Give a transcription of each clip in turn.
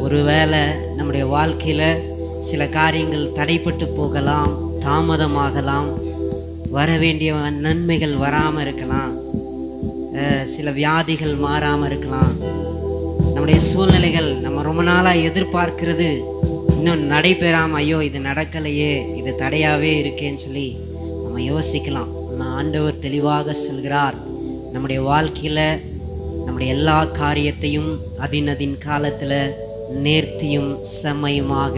ஒருவேளை நம்முடைய வாழ்க்கையில் சில காரியங்கள் தடைப்பட்டு போகலாம், தாமதமாகலாம், வர வேண்டிய நன்மைகள் வராமல் இருக்கலாம், சில வியாதிகள் மாறாமல் இருக்கலாம், நம்முடைய சூழ்நிலைகள் நம்ம ரொம்ப நாளாக எதிர்பார்க்கிறது இன்னும் நடைபெறாமல், ஐயோ இது நடக்கலையே, இது தடையாகவே இருக்கேன்னு சொல்லி நம்ம யோசிக்கலாம். ஆனால் ஆண்டவர் தெளிவாக சொல்கிறார், நம்முடைய வாழ்க்கையில் நம்முடைய எல்லா காரியத்தையும் அதின் காலத்தில் நேர்த்தியும் செம்மையுமாக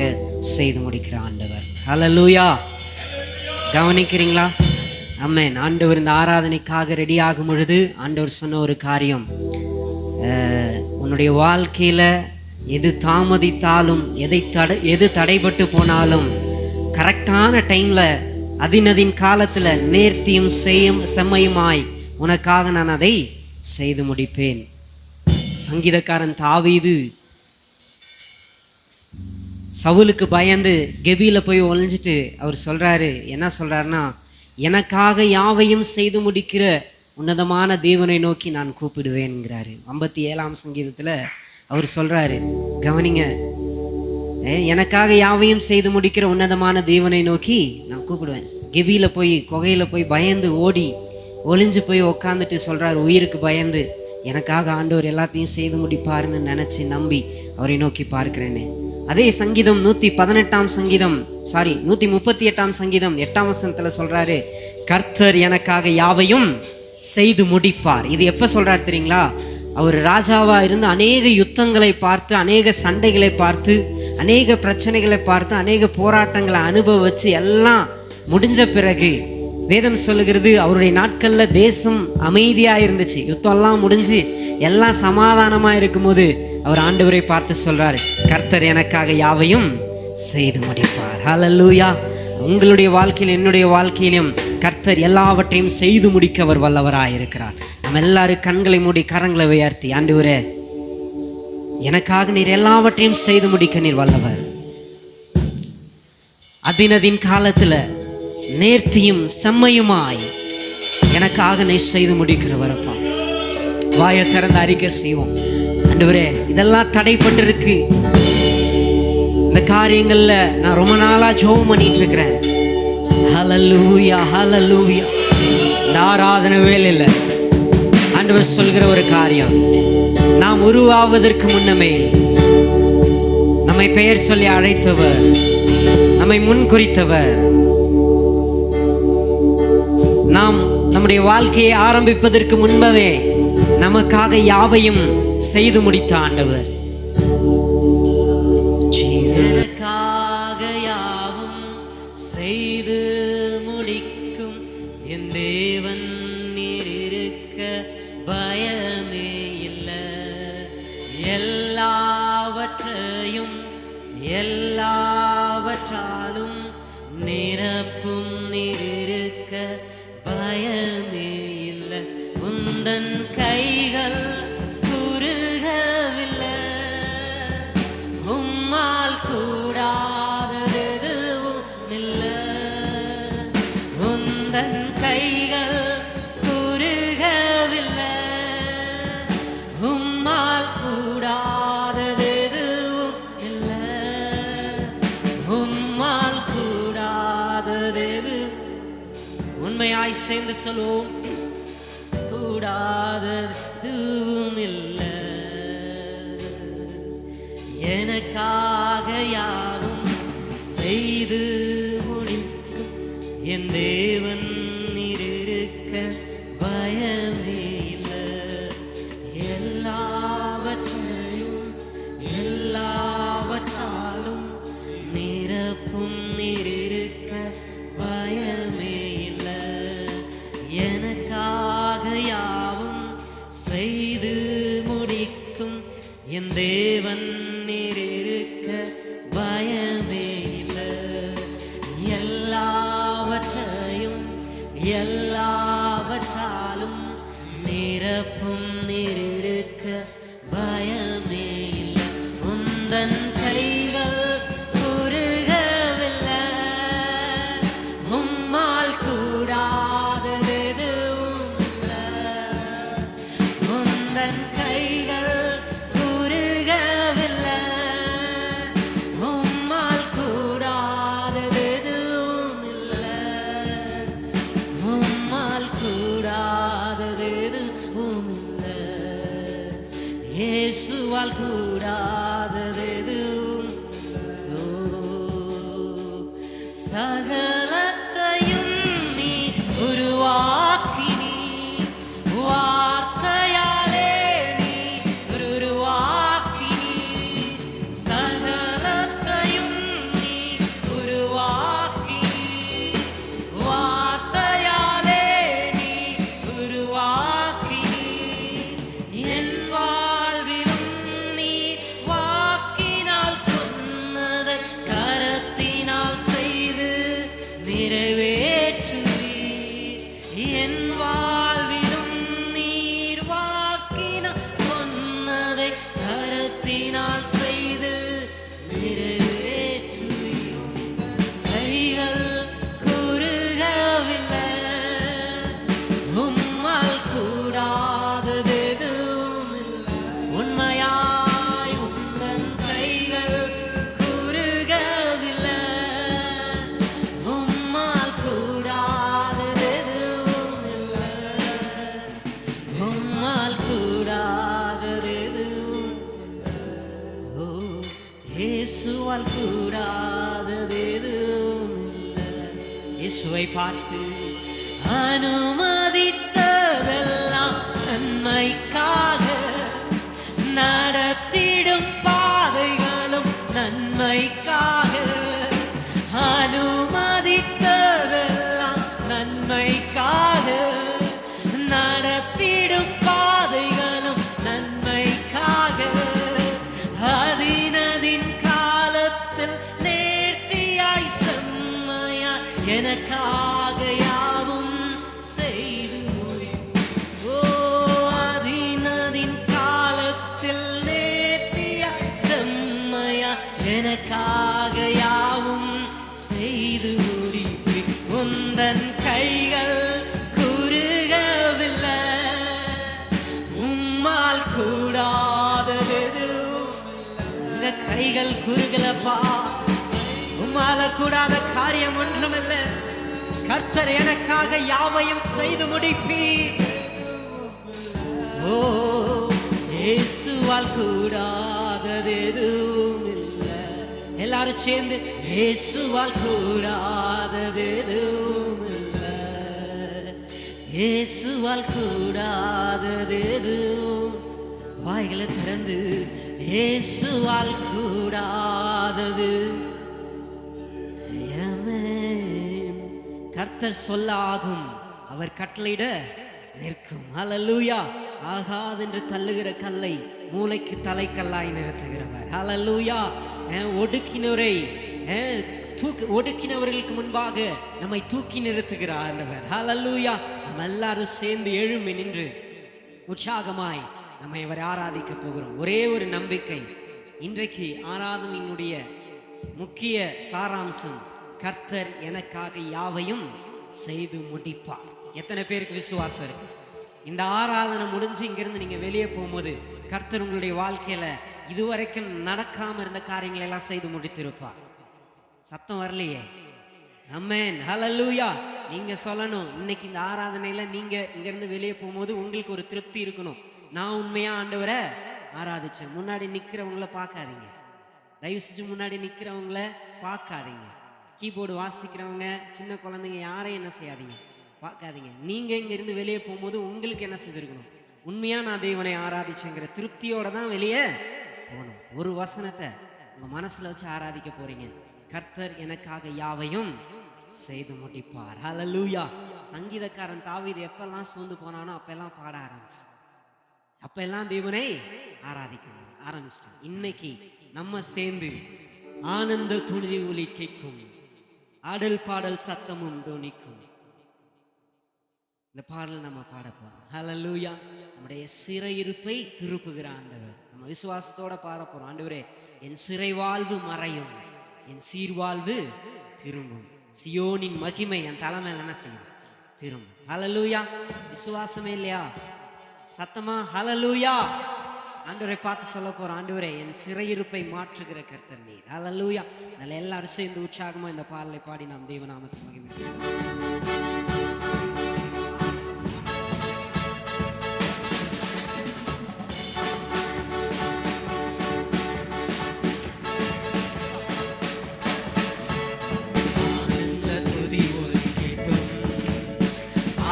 செய்து முடிக்கிற ஆண்டவர். ஹல்லேலூயா! கவனிக்கிறீங்களா? ஆமென். ஆண்டவர் இந்த ஆராதனைக்காக ரெடி ஆகும் பொழுது ஆண்டவர் சொன்ன ஒரு காரியம், உன்னுடைய வாழ்க்கையில் எது தாமதித்தாலும், எது தடைபட்டு போனாலும் கரெக்டான டைமில் அதின் காலத்தில் நேர்த்தியும் செம்மையுமாய் உனக்காக நான் அதை செய்து முடிப்பேன். சங்கீதக்காரன் தாவீது சவுலுக்கு பயந்து கெபியில போய் ஒளிஞ்சிட்டு அவர் சொல்றாரு, என்ன சொல்றாருன்னா, எனக்காக யாவையும் செய்து முடிக்கிற உன்னதமான தேவனை நோக்கி நான் கூப்பிடுவேன்ங்கிறாரு. 57ஆம் சங்கீதத்தில் அவர் சொல்றாரு, கவனிங்க, எனக்காக யாவையும் செய்து முடிக்கிற உன்னதமான தேவனை நோக்கி நான் கூப்பிடுவேன். கெபியில போய் குகையில போய் பயந்து ஓடி ஒளிஞ்சு போய் உக்காந்துட்டு சொல்றாரு, உயிருக்கு பயந்து, எனக்காக ஆண்டவர் எல்லாத்தையும் செய்து முடிப்பாருன்னு நினைச்சு நம்பி அவரை நோக்கி பார்க்கிறேன்னு. அதே சங்கீதம் 138ஆம் சங்கீதம் 138ஆம் சங்கீதம் 8ஆம் வசனத்தில் சொல்றாரு, கர்த்தர் எனக்காக யாவையும் செய்து முடிப்பார். இது எப்போ சொல்றாரு தெரியுங்களா? அவர் ராஜாவா இருந்து அநேக யுத்தங்களை பார்த்து, அநேக சண்டைகளை பார்த்து, அநேக பிரச்சனைகளை பார்த்து, அநேக போராட்டங்களை அனுபவிச்சு எல்லாம் முடிஞ்ச பிறகு வேதம் சொல்லுகிறது, அவருடைய நாட்களில் தேசம் அமைதியாக இருந்துச்சு, யுத்தம்லாம் முடிஞ்சு எல்லாம் சமாதானமாக இருக்கும்போது அவர் ஆண்டவரை பார்த்து சொல்றாரு, கர்த்தர் எனக்காக யாவையும் செய்து முடிப்பார். ஹல்லேலூயா! உங்களுடைய வாழ்க்கையில், என்னுடைய வாழ்க்கையிலும் கர்த்தர் எல்லாவற்றையும் செய்து முடிக்க அவர் வல்லவராக இருக்கிறார். நம்ம எல்லாரும் கண்களை மூடி கரங்களை உயர்த்தி, ஆண்டவரே எனக்காக நீர் எல்லாவற்றையும் செய்து முடிக்க நீர் வல்லவர். அதின் காலத்தில் நேர்த்தியும் செம்மையுமாய் எனக்காக நீ செய்து முடிக்கிறவரப்பா. வாயை திறந்து அறிக்கை செய்வோம், ஆண்டவரே இதெல்லாம் தடைப்பட்டு இருக்கு, இந்த காரியங்கள்ல நான் ரொம்ப நாளா ஜெபம் பண்ணிட்டு இருக்கிறேன். ஹல்லேலூயா, ஹல்லேலூயா. இந்த ஆராதனை வேளையில ஆண்டவர் சொல்கிற ஒரு காரியம், நாம் உருவாவதற்கு முன்னமே நம்மை பெயர் சொல்லி அழைத்தவர், நம்மை முன் குறித்தவர், நாம் நம்முடைய வாழ்க்கையை ஆரம்பிப்பதற்கு முன்பவே நமக்காக யாவையும் செய்து முடித்த ஆண்டவர். எனக்காக யாவும் செய்து முடிக்கும் என் தேவன் நீர் இருக்க பயமே இல்லை. எல்லாவற்றையும் எல்லாவற்றாலும் நிரப்பும் நீர் இருக்க பயமே இல்லை. உந்தன் கைகள் குறுகவில்லை, உம்மால் கூடாதது எதுவும் இல்லை. உந்தன் கைகள் குறுகவில்லை, உம்மால் கூடாதது எதுவும் இல்லை. உம்மால் கூடாதது உண்மையாய் சேர்ந்து சொல்லுவோம், கூடாததுவும் இல்லை. எனக்காக யாவும் செய்து முடிக்கும் என் தேவன் நீர் இருக்க பயமே இல்லை. எல்லாவற்றையும் எல்லாவற்றாலும் நிரப்பும் நீர் இருக்க பயமே இல்லை. எனக்காக யாவும் செய்து முடிக்கும் என் தேவன் நீர் இருக்க பயமே இல்லை. எல்லாவற்றையும் எல்லாவற்றாலும் நிரப்பும் நீர் இருக்க பயமே இல்லை. உந்தன் கைகள் குறுகவில்லை, உம்மால் கூடாதது எதுவும் இல்லை. உந்தன் கைகள் குறுகவில்லை, சகலத்தையும் நீ உருவாக்கினி, வார்த்தையாலே நீ உருவாக்கினி. சகலத்தையும் நீ உருவாக்கினி, வார்த்தையாலே நீ உருவாக்கினி. என் வாழ்விலும் நீ வாக்கினால் சொன்னதை கரத்தினால் செய்து நிறைவேற்றுவீர். என் வாழ்விலும் நீர் வாக்கினால் சொன்னதை கரத்தினால் செய்து நிறைவேற்றுவீர். கைகள் குறுகவில்லை, உம்மால் கூடாதது எதுவும் இல்லை. உண்மையாய் உந்தன் கைகள் குறுகவில்லை, உம்மால் கூடாதது எதுவும் இல்லை. உம்மால் கூடாதது எதுவும் இல்லை. ஓ, இயேசுவால் கூடாதது எதுவும் இல்லை. இயேசுவை பார்த்து அனுமதித்ததெல்லாம் நன்மைக்காக, நடத்திடும் பாதைகளும் நன்மைக்காக. அனுமதித்ததெல்லாம் நன்மைக்காக, நடத்திடும் பாதைகளும் நன்மைக்காக. அதினதின் காலத்தில் நேர்த்தியாய் செம்மையாய் எனக்காக யாவும் செய்து முடிப்பீர். ஓ, அதினதின் காலத்தில் நேர்த்தியாய் செம்மையாய் எனக்காக யாவும் செய்து முடிப்பீர். உந்தன் கைகள் குறுகவில்லை, உம்மால் கூடாதது எதுவும் இல்லை. உங்க கைகள் குறுகலப்பா, உம்மால கூடாத காரியம் ஒன்றுமில்லை. கர்த்தர் எனக்காக யாவையும் செய்து முடிப்பீர். ஓ, இயேசுவால் கூடாதது எதுவும் இல்லை. எல்லாரும் சேர்ந்து இயேசுவால் கூடாதது எதுவும் இல்லை. இயேசுவால் கூடாதது எதுவும். வாய்களை திறந்து இயேசுவால் கூடாதது. ஆமென். கர்த்தர் சொல்ல ஆகும், அவர் கட்டளையிட நிற்கும். ஹல்லேலூயா. ஆகாதென்று தள்ளுகிற கல்லை மூளைக்கு தலைக்கல்லாய் நிறுத்துகிறவர். ஹல்லேலூயா. ஒடுக்கினரை ஒடுக்கினவர்களுக்கு முன்பாக நம்மை தூக்கி நிறுத்துகிறார். ஹல்லேலூயா. நம்ம எல்லாரும் சேர்ந்து எழும்பி நின்று உற்சாகமாய் நம்மை அவரை ஆராதிக்க போகிறோம். ஒரே ஒரு நம்பிக்கை, இன்றைக்கு ஆராதனையினுடைய முக்கிய சாராம்சம், கர்த்தர் எனக்காக யாவையும் செய்து முடிப்பார். எத்தனை பேருக்கு விசுவாசம் இருக்கு? இந்த ஆராதனை முடிஞ்சு இங்கிருந்து நீங்க வெளியே போகும்போது கர்த்தர் உங்களுடைய வாழ்க்கையில இதுவரைக்கும் நடக்காம இருந்த காரியங்களை எல்லாம் செய்து முடித்திருப்பார். சத்தம் வரலையே? ஆமென். ஹல்லேலூயா. நீங்க சொல்லணும், இன்னைக்கு இந்த ஆராதனையில நீங்க இங்கிருந்து வெளியே போகும்போது உங்களுக்கு ஒரு திருப்தி இருக்கணும். நான் உண்மையா ஆண்டவரை ஆராதிச்சேன். முன்னாடி நிக்கிறவங்கள பார்க்காதீங்க, தயவு செஞ்சு முன்னாடி நிக்கிறவங்கள பார்க்காதீங்க. கீபோர்டு வாசிக்கிறவங்க, சின்ன குழந்தைங்க யாரையும் என்ன செய்யாதீங்க, பார்க்காதீங்க. நீங்க இங்க இருந்து வெளியே போகும்போது உங்களுக்கு என்ன செஞ்சிருக்கணும்? உண்மையா நான் தேவனை ஆராதிச்சேங்கிற திருப்தியோட தான் வெளியே போகணும். ஒரு வசனத்தை உங்க மனசுல வச்சு ஆராதிக்க போறீங்க. கர்த்தர் எனக்காக யாவையும் செய்து முடிப்பார். ஹல்லேலூயா. சங்கீதக்காரன் தாவீது எப்பெல்லாம் சோர்ந்து போனானோ அப்பெல்லாம் பாட ஆரம்பிச்சு, அப்பெல்லாம் தேவனை ஆராதிக்க ஆரம்பிச்சிட்டான். இன்னைக்கு நம்ம சேர்ந்து ஆனந்த துணி ஒலி கேட்கும், ஆடல் பாடல் சத்தமும் தோனிக்கும். இந்த பாடல் நம்ம பாட போறோம். ஹல்லேலூயா. நம்முடைய சிறையிருப்பை திருப்புகிற ஆண்டவர். நம்ம விசுவாசத்தோட பாட போறோம். ஆண்டவரே, என் சிறை வாழ்வு மறையும், என் சீர்வாழ்வு திரும்பும். சியோனின் மகிமை என் தலைமையில் என்ன செய்யும்? திரும்பும். ஹல்லேலூயா. விசுவாசமே இல்லையா? சத்தமா ஹல்லேலூயா. ஆண்டவரை பார்த்து சொல்ல போறோம், ஆண்டவரே என் சிறையிருப்பை மாற்றுகிற கர்த்தர் நீர். ஹல்லேலூயா. நல்ல எல்லாரும் சேர்ந்து உற்சாகமா இந்த பாடலை பாடி நாம் தேவநாமத்தை மகிமைப்படுத்துவோம்.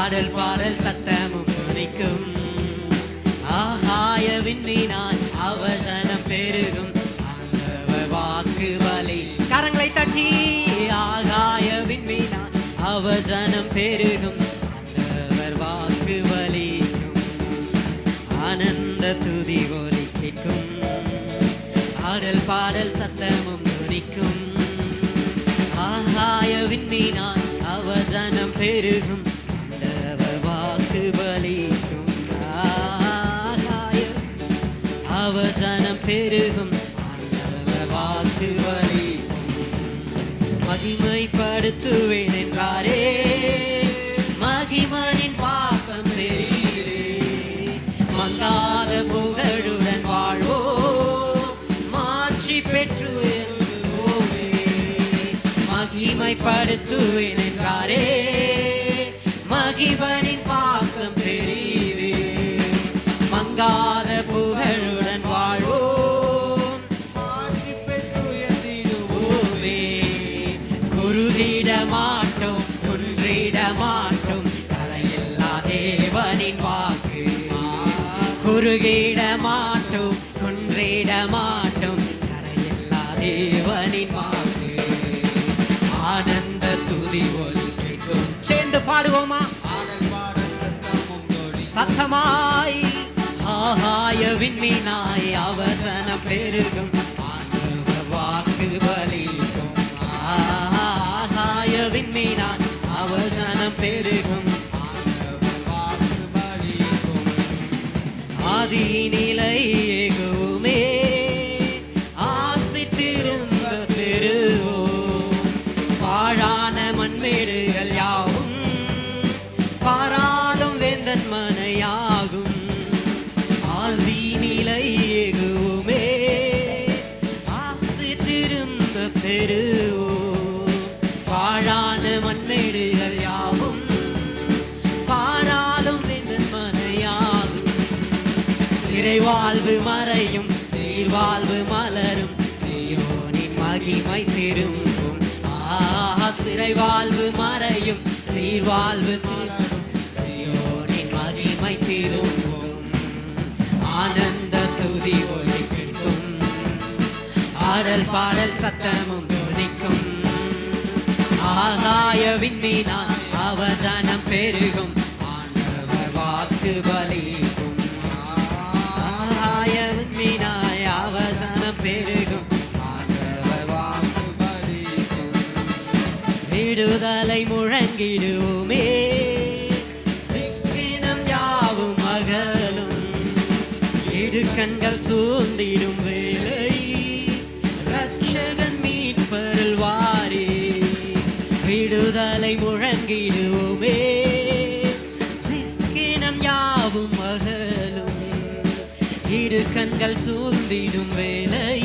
ஆடல் பாடல் சத்தமும் துணிக்கும். ஆகாய விண்மீனாய் அவசனம் பெருகும் ஆண்டவர் வாக்கு பலி. கரங்களை தட்டி ஆகாய விண்மீனாய் அவசனம் பெருகும் ஆண்டவர் வாக்கு பலிக்கும். ஆனந்த துதி ஒலி கேட்கும். ஆடல் பாடல் சத்தமும் துணிக்கும். ஆகாய விண்மீனாய் அவசனம் பெருகும் ஆண்டவர் வாக்கு பலிக்கும். ஆகாய அவசனம் பெருகும் ஆண்டவர் வாக்கு பலிக்கும். மகிமைப்படுத்துவேன் என்றாரே மகிமனின் பாசம் பெரியரே. மங்காத புகழுடன் வாழ்வோ மாற்றி பெற்று மகிமைப்படுத்துவேன் என்றாரே மகிமனின் பாசம் பெரியரே. மங்காத புகழுடன் வாழ்வோம் மாற்றி பெற்றுயர்ந்திடுவோமே. குறுகிட மாட்டோம் குன்றிட மாட்டோம் கரையில்லா தேவனின் வாக்கு. குறுகிட மாட்டோம் குன்றிட மாட்டோம் கரையில்லா தேவனின் வாக்கு. ஆனந்த துதி ஒலி கேட்கும். சேர்ந்து பாடுவோமா? சத்தமாய் ஆகாய விண்மீனாய் அவசனம் பெருகும் ஆண்டவர் வாக்கு பலிக்கும். ஆகாய விண்மீனாய் அவசனம் பெருகும் ஆண்டவர் வாக்கு பலிக்கும். ஆதி நிலை எங்குமே ஆசித்திருந்த பெருவோம். பாழான மண்மேடுகள் யாவும் பாராதும் வேந்தன் மனையாகும். ஆதி நிலை எங்குமே ஆசித்திருந்த பெருவோம். பாழான மண்மேடுகள் யாவும் பாராதும் வேந்தன் மனையாகும். சிறை வாழ்வு மறையும் சீர்வாழ்வு மலரும் சீயோனின் மகிமை திரும்பும். சிறை வாழ்வு மறையும் சீர்வாழ்வு சீயோனின் மகிமை திரும்பும். ஆனந்த துதி ஒலி கேட்கும். ஆடல் பாடல் சத்தமும் துணிக்கும். ஆகாய விண்மீனாய் அவசனம் பெருகும் ஆண்டவர் வாக்கு பலிக்கும். ஆகாய விண்மீனாய் அவசனம் பெருகும் ஆண்டவர் வாக்கு பலிக்கும். விடுதலை முழங்கிடுவோமே விக்கினம் யாவும் அகலும். இடுக்கண்கள் சூழ்ந்திடும் வேளை ரட்சகன் மீட்பருள் வாரே. விடுதலை முழங்கிடுவோமே விக்கினம் யாவும் அகலும். இடுக்கண்கள் சூழ்ந்திடும் வேளை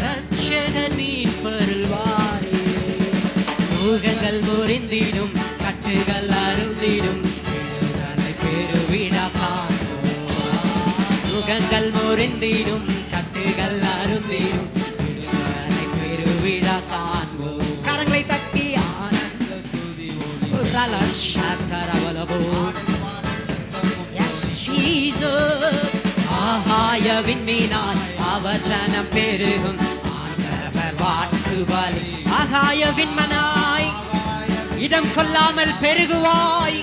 ரட்சகன் மீட்பருள் வாரே. முகங்கள் முறிந்திடும் கட்டுகள் அருந்திடும் விடுதலை பெருவிழா காண்போம். முகங்கள் முறிந்திடும் கட்டுகள் அருந்திடும் விடுதலை பெருவிழா காண்போம். கரங்களை தட்டி ஆனந்த துதி ஒலி. ஆகாய விண்மீனாய் அவசனம் பெருகும் ஆண்டவர் வாக்கு பலி. ஆகாய விண்மனாய் இடம் கொள்ளாமல் பெருகுவாய்.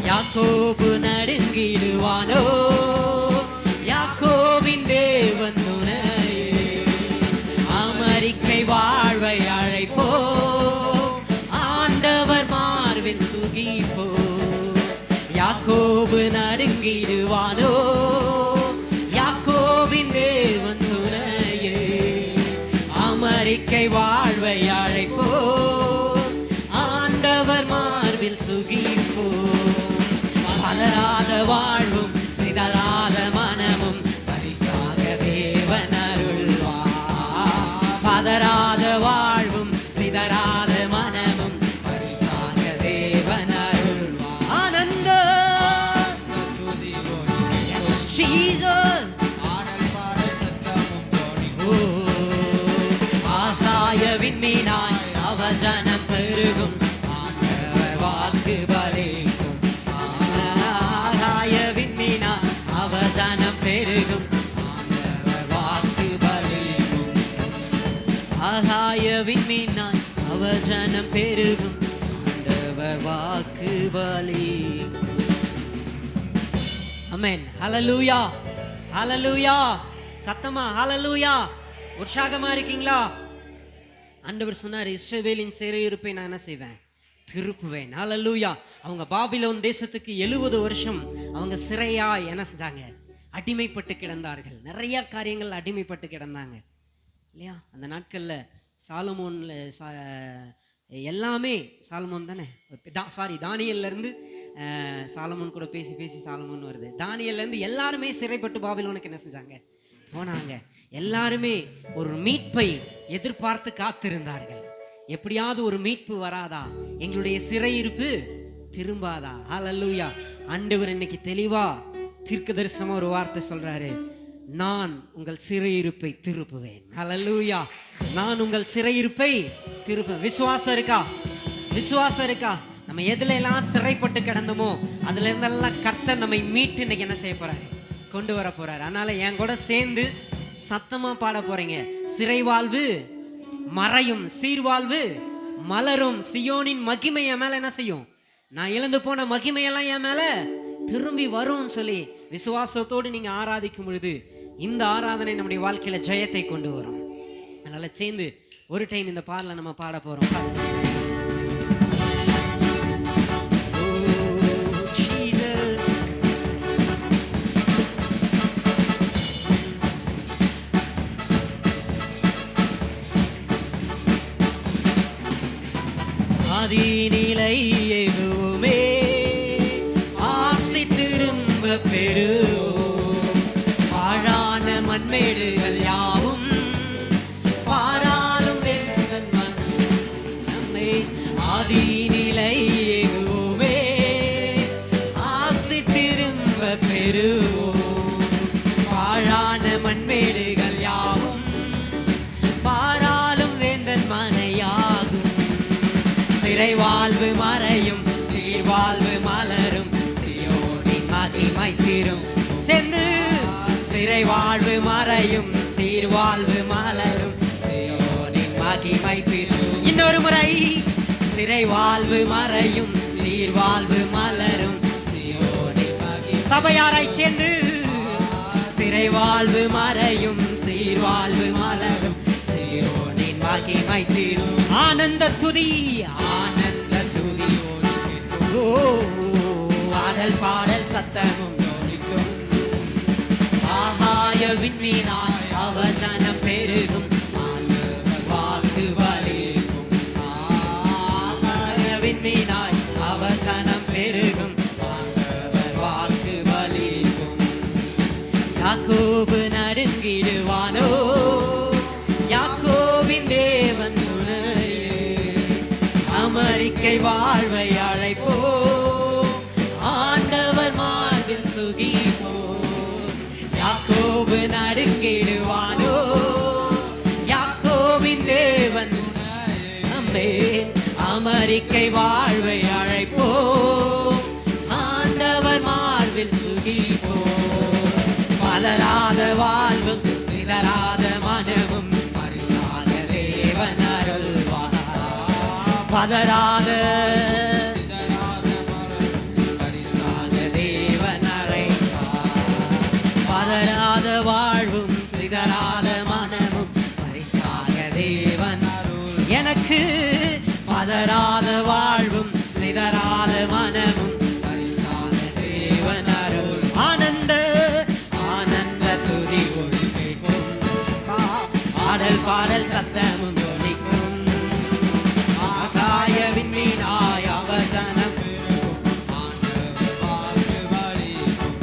யாக்கோபு நடுங்கிடுவானோ யாக்கோபின் தேவன் துணையே. அமெரிக்கை வாழ்வை அழைப்போ ஆண்டவர் மார்பில் சுகிப்போ. யாக்கோபு நடுங்கிடுவானோ யாக்கோபின் தேவன் துணையே. அமெரிக்கை வாழ்வை அழைப்போ ஆண்டவர் மார்பில் சுகிப்போ. பலராத வாழ்வும் சிதறாத மனமும் பரிசாக தேவன் அருள்வார். பதறாத வாழ்வும் சிதறாத மனமும் பரிசாக தேவன் அருள்வார். ஆனந்த ஆகாய அவஜனம் பெருகும், ஆண்டவர் வாக்கு பலிக்கும். ஆமென். ஹல்லேலூயா, ஹல்லேலூயா. சத்தமா ஹல்லேலூயா. உற்சாகமா இருக்கீங்களா? ஆண்டவர் சொன்னார், இஸ்ரவேலின் சிறையிருப்பை நான் என்ன செய்வேன்? திருப்புவேன். ஹல்லேலூயா. அவங்க பாபிலோன் தேசத்துக்கு 70 வருஷம் அவங்க சிறையா என்ன செஞ்சாங்க? அடிமைப்பட்டு கிடந்தார்கள். நிறைய காரியங்கள் அடிமைப்பட்டு கிடந்தாங்க இல்லையா? அந்த நாட்களில் சாலமோன்ல எல்லாமே சாலமோன் தானே, தானியல்லேருந்து சாலமோன் கூட பேசி பேசி சாலமோன் வருது. தானியல்லேருந்து எல்லாருமே சிறைப்பட்டு பாபிலோனுக்கு என்ன செஞ்சாங்க? போனாங்க. எல்லாருமே ஒரு மீட்பை எதிர்பார்த்து காத்திருந்தார்கள். எப்படியாவது ஒரு மீட்பு வராதா, எங்களுடைய சிறையிருப்பு திரும்பாதா? ஹல்லேலூயா. ஆண்டவர் இன்னைக்கு தெளிவா தீர்க்கதரிசனமா ஒரு வார்த்தை சொல்றாரு, நான் உங்கள் சிறையிருப்பை திருப்புவேன். ஹல்லேலூயா. நான் உங்கள் சிறையிருப்பை திருப்புவேன். விசுவாசம் இருக்கா? விசுவாசம் இருக்கா? நம்ம எதுல எல்லாம் சிறைப்பட்டு கிடந்தோமோ அதுல இருந்தெல்லாம் கர்த்தர் நம்மை மீட்டு இன்னைக்கு என்ன செய்ய போறாரு? கொண்டு வர போறாரு. அதனால என் கூட சேர்ந்து சத்தமா பாட போறீங்க. சிறை வாழ்வு மறையும், சீர்வாழ்வு மலரும், சியோனின் மகிமை என் மேல என்ன செய்யும்? நான் இழந்து போன மகிமையெல்லாம் என் மேல திரும்பி வரும் சொல்லி விசுவாசத்தோடு நீங்க ஆராதிக்கும் பொழுது இந்த ஆராதனை நம்முடைய வாழ்க்கையில ஜெயத்தை கொண்டு வரும். அதனால சேர்ந்து ஒரு டைம் இந்த பாடலை நம்ம பாட போறோம். ஆதிநிலை எதுவுமே ஆசை திரும்ப பெறுவோம். ஆழான மண்மேடுகள் யாவும் பாராளும் நம்மை. ஆதிநிலை எதுவுமே ஆசை திரும்ப பெறுவோம். ஆழான மண்மேடுகள் யாவும் பாராளும் வேந்தன் மனையாகும். சிறை வாழ்வு மறையும், சீர்வாழ்வு மலரும், சியோனின் மகிமை தீரும். சென்று சிறை வாழ்வு மறையும், சீர்வாழ்வு மலரும், சியோனின் மகிமை தீரும். இன்னொரு முறை, சிறை வாழ்வு மறையும், சீர்வாழ்வு மலரும், சியோனின் மகிமை. சபையாராய் சேர்ந்து சிறை வாழ்வு மறையும், சீர்வாழ்வு மலரும், சியோனின் மகிமை தீரும். ஆனந்த துதி, ஆனந்த துதி ஓ, ஆடல் பாடல் சத்தமும் ஒலிக்கும். ஆகாய விண்மீனாய் அவஜனம் பெருகும், ஆண்டவர் வாக்கு பலிக்கும். ஆகாய விண்மீனாய் அவஜனம் பெருகும், ஆண்டவர் வாக்கு பலிக்கும். யாக்கோபு நடுங்கிடுவானோ, யாக்கோபின் தேவன் துணையே. அமெரிக்கை வாழ்வை அழைப்போ, ஆண்டவர் மார்பில் சுகிப்போ. யாக்கோபு நடுங்கிடுவானோ, யாக்கோபின் தேவன் நம்மே. அமெரிக்கை வாழ்வை அழைப்போ, ஆண்டவர் மார்பில் சுகிப்போ. பலராத வாழ்வும் சிலராத மனமும் பரிசாக தேவன் அருள்வார். பதராத பரிசாக தேவன் அழைப்பார். பதராத வாழ்வும் சிதறாத மனமும் பரிசாக தேவன் அருள். எனக்கு பதராத வாழ்வும் சிதறாத மனமும் பரிசாக தேவன் அருள். ஆனந்த ஆனந்த துதி ஒலிக்கும், ஆடல் பாடல் சத்தமும் ஒலிக்கும். ஆகாய விண்மீனாய் அவஜனம் பெருகும், ஆண்டவர் வாக்கு பலிக்கும்.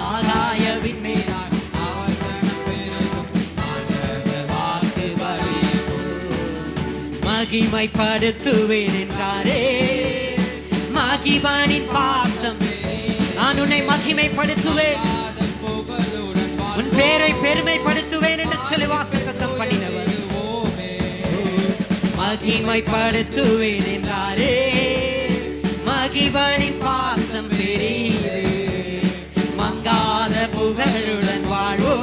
ஆகாய விண்மீனாய் அவஜனம் பெருகும், ஆண்டவர் வாக்கு பலிக்கும். மகிமைப்படுத்துவேன் என்றாரே, மகிமையின் பாசம். நான் உன்னை மகிமைப்படுத்துவேன், உன் பேரை பெருமைப்படுத்துவேன் என்று சொல்லி வாக்குத்தத்தம் பண்ணினவர். மகிமைப்படுத்துவேன் என்றாரே, மகிமையின் பாசம் பெரியது. மங்காத புகழுடன் வாழ்வோ,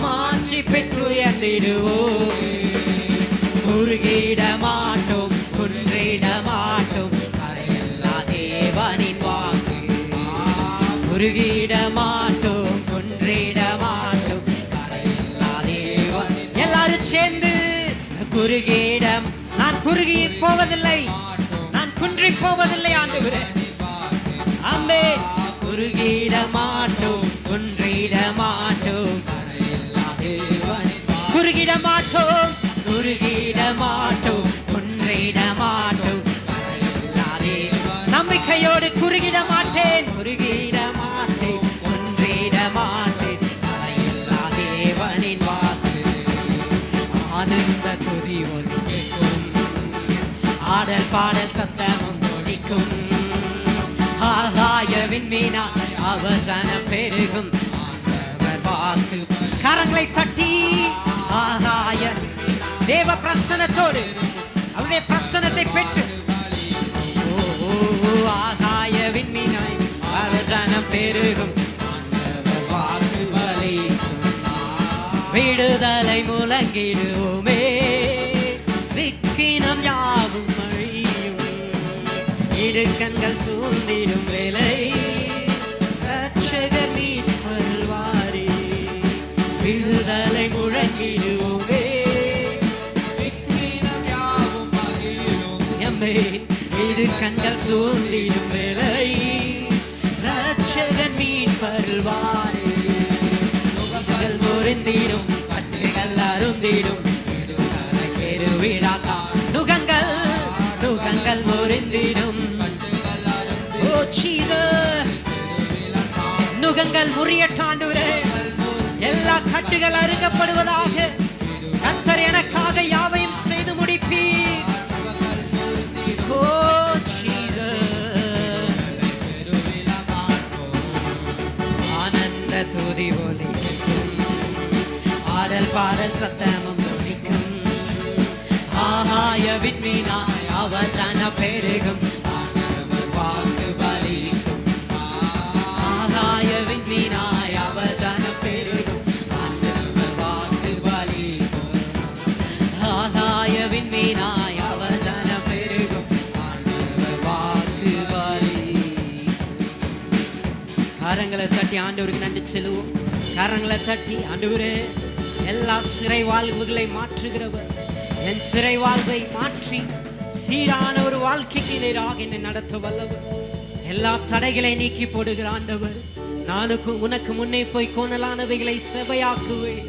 மாற்றி பெற்று உயர்ந்திடுவோ. குறுகிட குறுகிட மாட்டோம், குன்றிட மாட்டோம், கரையில்லா தேவன். எல்லாரும் சேர்ந்து குறுகிடம், நான் குறுகி போவதில்லை, நான் குன்றி போவதில்லை ஆண்டவரே. ஆமே, குறுகிட மாட்டோம், குன்றிட மாட்டோம், கரையில்லா தேவன். குறுகிட மாட்டோம், குறுகிட மாட்டோம், குன்றிட மாட்டோம், கரையில்லா தேவன். நம்பிக்கையோடு குறுகிட மாட்டேன், குறுகிட மாட்டேன், குன்றிட மாட்டேன், கரையில்லா தேவனின் வாக்கு. ஆனந்த துதி ஒலிக்கும், ஆடல் பாடல் சத்தமும் ஒலிக்கும், ஆகாய விண்மீனா அவர் ஜனம் பெருகும், ஆண்டவர் வாக்கு. கரங்களை தட்டி ஆகாய தேவ பிரசன்னத்தோடு அவருடைய பிரசன்னத்தை பெற்று, ஆகாய விண்மீனாய் அவர் ஜனம் பெருகும், ஆண்டவர் வாக்கு பலிக்கும். விடுதலை முழங்கிடுவோமே, விக்கினம் யாவும் அழியும், இடுக்கண்கள் சூழ்ந்திடும் வேலை, ரட்சகர் மீட்பர் வாரே. விடுதலை முழங்கிடுவோமே, விக்கினம் யாவும் அழியும், எம்மை இடுக்கண்கள் சூழ்ந்திடும் வேலை, ரட்சகர் மீட்பர் வாரே. முறிந்திடும், கட்டுகள் அருந்திடும், பெருவிழாக்கா நுகங்கள், நுகங்கள் முறிந்திடும். ஓ ஜீசஸ், நுகங்கள் முறியட்டாண்டவரே, எல்லா கட்டுகள் அறுக்கப்படுவதாக. கர்த்தர் எனக்காக யாவையும் செய்து முடிப்பீர். ஓ ஜீசஸ், ஆனந்த துதி ஒலிக்கும், ஆடல் பாடல் சத்தமும் ஒலிக்கும், ஆகாய விண்மீனாய் அவர் ஜனம் பெருகும், ஆண்டவர் வாக்கு பலிக்கும். ஆகாய விண்மீனாய் அவர் ஜனம் பெருகும், ஆண்டவர் வாக்கு பலிக்கும். ஆகாய விண்மீனாய் அவர் ஜனம் பெருகும், ஆண்டவர் வாக்கு பலிக்கும். கரங்களை தட்டி ஆண்டவருக்கு நன்றி செல்லுவோம். கரங்களை தட்டி, ஆண்டவரே, எல்லா சிறை வாழ்வுகளை மாற்றுகிறவர், என் சிறை வாழ்வை மாற்றி சீரான ஒரு வாழ்க்கைக்கு நேராக என்னை நடத்த வல்லவர், எல்லா தடைகளை நீக்கி போடுகிற ஆண்டவர். நானுக்கு உனக்கு முன்னே போய் கோணலானவைகளை செவையாக்குவேன்.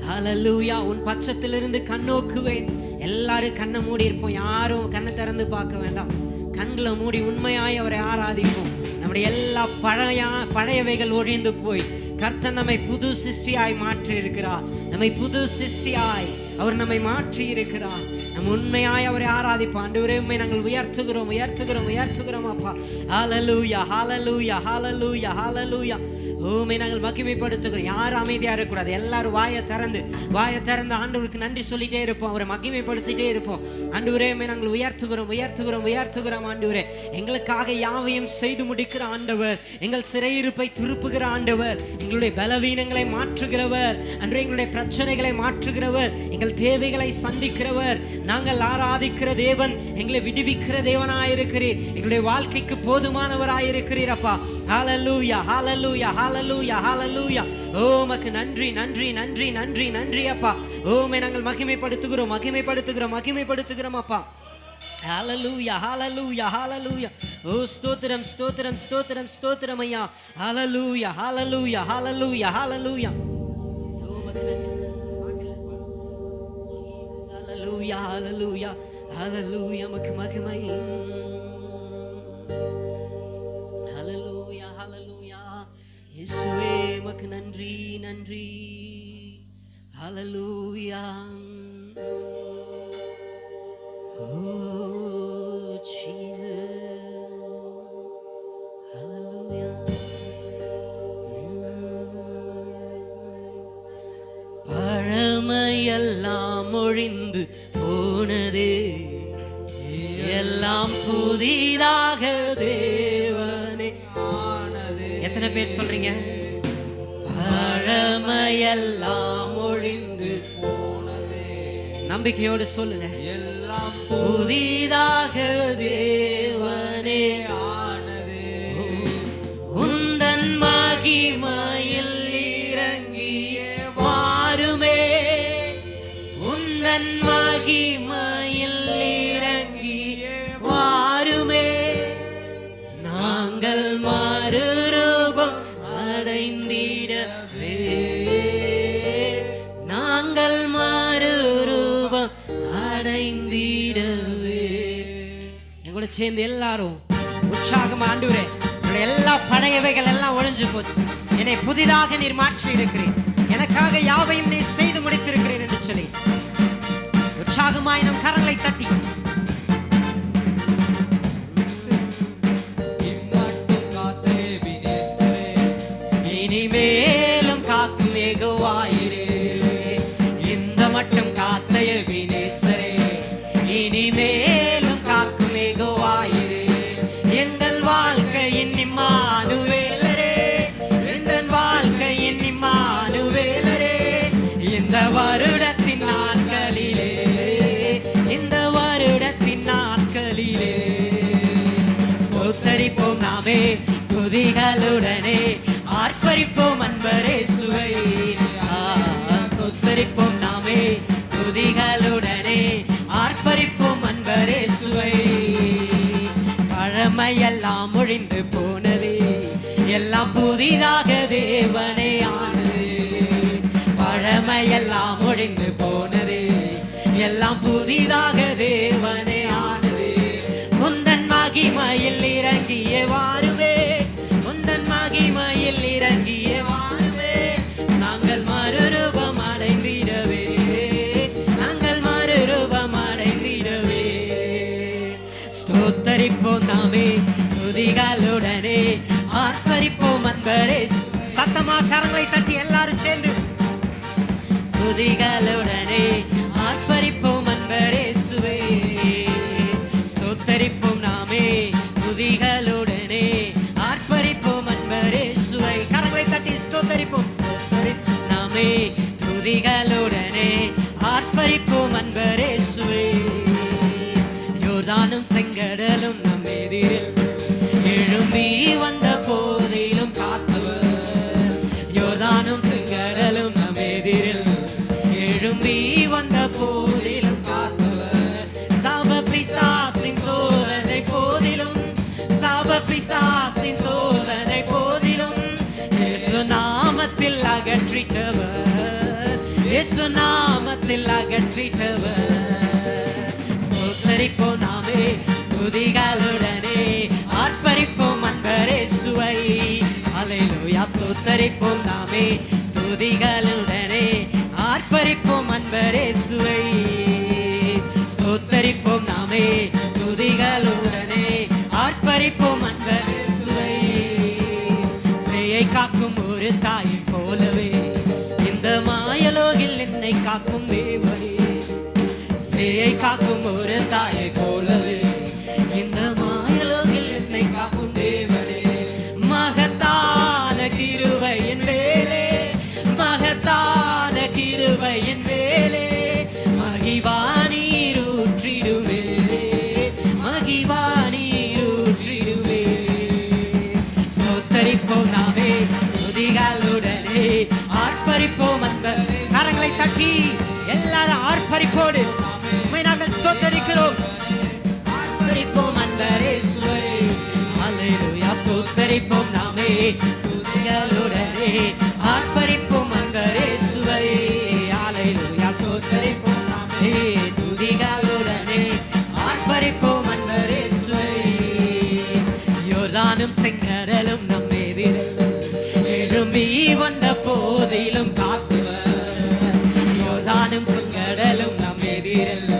ஹல்லேலூயா. உன் பட்சத்திலிருந்து கண்ணோக்குவேன். எல்லாரும் கண்ணை மூடி இருப்போம், யாரும் கண்ணை திறந்து பார்க்க வேண்டாம். கண்களை மூடி உண்மையாய் அவரை ஆராதிப்போம். நம்முடைய எல்லா பழையவைகள் ஒழிந்து போய் கர்த்தர் நம்மை புது சிருஷ்டியாய் மாற்றி இருக்கிறார். நம்மை புது சிருஷ்டியாய் அவர் நம்மை மாற்றி இருக்கிறார். நம்ம உண்மையாய் அவரை ஆராதிப்போம். ஆண்டவரே, உம்மை நாங்கள் உயர்த்துகிறோம், உயர்த்துகிறோம், உயர்த்துகிறோம் அப்பா. ஹல்லேலூயா, ஹல்லேலூயா, ஹல்லேலூயா, ஹல்லேலூயா. உம்மை நாங்கள் மகிமைப்படுத்துகிறோம். யாரும் அமைதியாக இருக்கக்கூடாது. எல்லாரும் வாயை திறந்து ஆண்டவருக்கு நன்றி சொல்லிட்டே இருப்போம், அவரை மகிமைப்படுத்திட்டே இருப்போம். ஆண்டவரே, உம்மை நாங்கள் உயர்த்துகிறோம், உயர்த்துகிறோம், உயர்த்துகிறோம். ஆண்டவரே, எங்களுக்காக யாவையும் செய்து முடிக்கிற ஆண்டவர், எங்கள் சிறையிருப்பை திருப்புகிற ஆண்டவர், எங்களுடைய பலவீனங்களை மாற்றுகிறவர், அன்று எங்களுடைய பிரச்சனைகளை மாற்றுகிறவர், எங்கள் தேவைகளை சந்திக்கிறவர். நாங்கள் ஆராதிக்கிற தேவன் எங்களை விடுவிக்கிற தேவனாயிருக்கிறீர். எங்களுடைய வாழ்க்கைக்கு போதுமானவராயிருக்கிறீர் அப்பா. ஹல்லேலூயா, ஹல்லேலூயா, ஹல்லேலூயா, ஹல்லேலூயா. ஓ உமக்கு நன்றி, நன்றி, நன்றி, நன்றி, நன்றி அப்பா. ஓமை நாங்கள் மகிமைப்படுத்துகிறோம், மகிமைப்படுத்துகிறோம், மகிமைப்படுத்துகிறோம் அப்பா. ஹல்லேலூயா, ஹல்லேலூயா, ஹல்லேலூயா. ஓ ஸ்தோத்திரம், ஸ்தோத்திரம், ஸ்தோத்திரம், ஸ்தோத்திரம் ஐயா. ஹல்லேலூயா, ஹல்லேலூயா, ஹல்லேலூயா, ஹல்லேலூயா. ஓ உமக்கு நன்றி. ஹல்லேலூயா, ஹல்லேலூயா, ஹல்லேலூயா. உமக்கு மகிமை. ஹல்லேலூயா, ஹல்லேலூயா. இயேசுவே உமக்கு நன்றி, நன்றி. ஹல்லேலூயா. Oh Jesus, hallelujah. பழமையெல்லாம் ஒழிந்து போனது, எல்லாம் புதிதாக தேவனே ஆனது. எத்தனை பேர் சொல்றீங்க? பழமையெல்லாம் ஒழிந்து போனது. நம்பிக்கையோடு சொல்லுங்க. எல்லாம் புதிதாக தேவனே ஆனது. உந்தன் நாங்கள் மறுரூபம் அடைந்திடவே. எங்கூட சேர்ந்து எல்லாரும் உற்சாகமா, ஆண்டவரே எல்லா பழையவைகள் எல்லாம் ஒழிஞ்சு போச்சு, என்னை புதிதாக நீர் மாற்றி இருக்கிறேன், எனக்காக யாவையும் நீ செய்து முடித்திருக்கிறேன் என்று சொல்லி உற்சாகமாய் நம் கரங்களை தட்டி இனிமேலும் காக்கும் ஏகோவாயிரே, இந்த மட்டும் காத்த எபினேசரே, இனிமேலும் காக்கும் ஏகோவாயிரே, எங்கள் வாழ்க்கையின் இம்மானுவேலரே, எங்கள் வாழ்க்கையின் இம்மானுவேலரே, இந்த வருடத்தின் நாட்களிலே, இந்த வருடத்தின் நாட்களிலே ஸ்தோத்தரிப்போம் நாமே துதிகளுடனே, ஆர்ப்பரிப்போம் அன்பரே சுவை, ஸ்தோத்தரிப்போம் நாமே துதிகளுடனே, ஆர்ப்பரிப்போம் அன்பரே சுவை. பழமையெல்லாம் ஒழிந்து போனதே, எல்லாம் புதிதாக தேவனே ஆனது, பழமையெல்லாம் ஒழிந்து போனதே, எல்லாம் புதிதாக தேவனே ஆனது. முந்தன் மகிமையில் இறங்கிய வாருவே, முந்தன் மகிமையில் இறங்கிய வாருவே, நாங்கள் மறுரூபம் அடைந்திடவே, நாங்கள் மறுரூபம் அடைந்திடவே. ஸ்தோத்தரிப்போம் நாமே துதிகளுடனே, ஆர்ப்பரிப்போம் அன்பரே. சத்தமா கரங்களை தட்டி எல்லாரும் சேர்ந்து துதிகளுடனே, ஆர்ப்பரிப்போம் அன்பரே சுவே. ஸ்தோத்தரிப்போம் நாமே துதிகளுடனே, ஆர்ப்பரிப்போம் அன்பரே சுவை. கரங்களை தட்டி ஸ்தோத்தரிப்போம், ஸ்தோத்தரிப்போம் நாமே துதிகளுடனே, ஆர்ப்பரிப்போம் அன்பரே சுவை. யோர்தானும் செங்கடலும் நம் எதிரில் எழும்பி வந்த போதிலும் காத்தவர், யோர்தானும் செங்கடலும் நம் எதிரில் எழும்பி வந்த போதிலும் காத்தவர், சாப பிசாசின் சோதனை போதிலும், சாப பிசாசின் சோதனை போதிலும் இயேசு நாமத்தில் அகற்றிட்டவர், இயேசு நாமத்தில் அகற்றிட்டவர். ஸ்தோத்தரிப்போம் நாமே துதிகளுடனே, ஆர்ப்பரிப்போம் அன்பரே சுவை. அல்லேலூயா. ஸ்தோத்தரிப்போம் நாமே துதிகளுடனே, ஆர்ப்பரிப்போம் அன்பரே சுவை. ஸ்தோத்தரிப்போம் நாமே துதிகளுடனே, ஆர்ப்பரிப்போம் அன்பரே சுவை. சேயை காக்கும் ஒரு தாயை போலவே, இந்த மாயலோகில் என்னை காக்கும் தேவனே, சேயை காக்கும் ஒரு தாயை போலவே, இந்த மாயலோகில் என்னை காக்கும் தேவனே. மகத்தான கிருபையின் வேலே, மகத்தான கிருபையின் வேலே, மகிவா நீரூற்றிடுவே, மகிவா நீரூற்றிடுவே. ஸ்தோத்தரிப்போம் நாமே துதிகளுடனே, ஆர்ப்பரிப்போம் அன்பரே. கரங்களை தட்டி எல்லாரும் ஆர்ப்பரிப்போடு நாங்கள் ஸ்தோத்தரிக்கிறோம், ஆர்ப்பரிப்போம் அன்பரே சுவை. அல்லேலூயா. ஸ்தோத்தரிப்போம் நாமே துதிகளுடனே, ஆர்ப்பரிப்போம் அன்பரே சுவை. அல்லேலூயா. ஸ்தோத்தரிப்போம் நாமே துதிகளுடனே, ஆர்ப்பரிப்போம் அன்பரே சுவை. யோர்தானும் செங்கடலும் நம் எதிரில் எழும்பி வந்த போதிலும் காத்தவர், யோர்தானும் செங்கடலும் நம் எதிரில்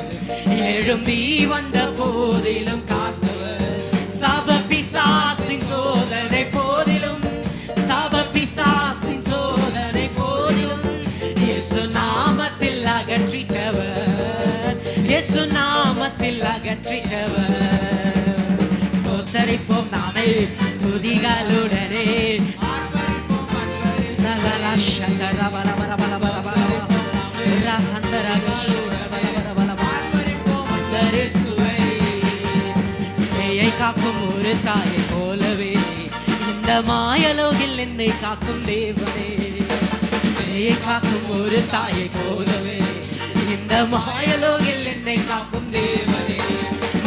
எழும்பி வந்த போதிலும் காத்தவர், சாப பிசாசின் சோதனை போதிலும், சாப பிசாசின் சோதனை போதிலும் இயேசு நாமத்தில் அகற்றிட்டவர், இயேசு நாமத்தில் அகற்றிட்டவர். ஸ்தோத்தரிப்போம் நாமே துதிகளுடனே, ஆர்ப்பரிப்போம் அன்பரே. லலலா ஷங்கர பல பல பல பல பல ரஹந்தர கஷுர பல பல பல ஆர்ப்பரிப்போம் அன்பரே சுவை. சேயை காக்கும் ஒரு தாயை போலவே, இந்த மாயலோகில் என்னை காக்கும் தேவனே, சேயை காக்கும் ஒரு தாயை போலவே, இந்த மாயலோகில் என்னை காக்கும் தேவனே.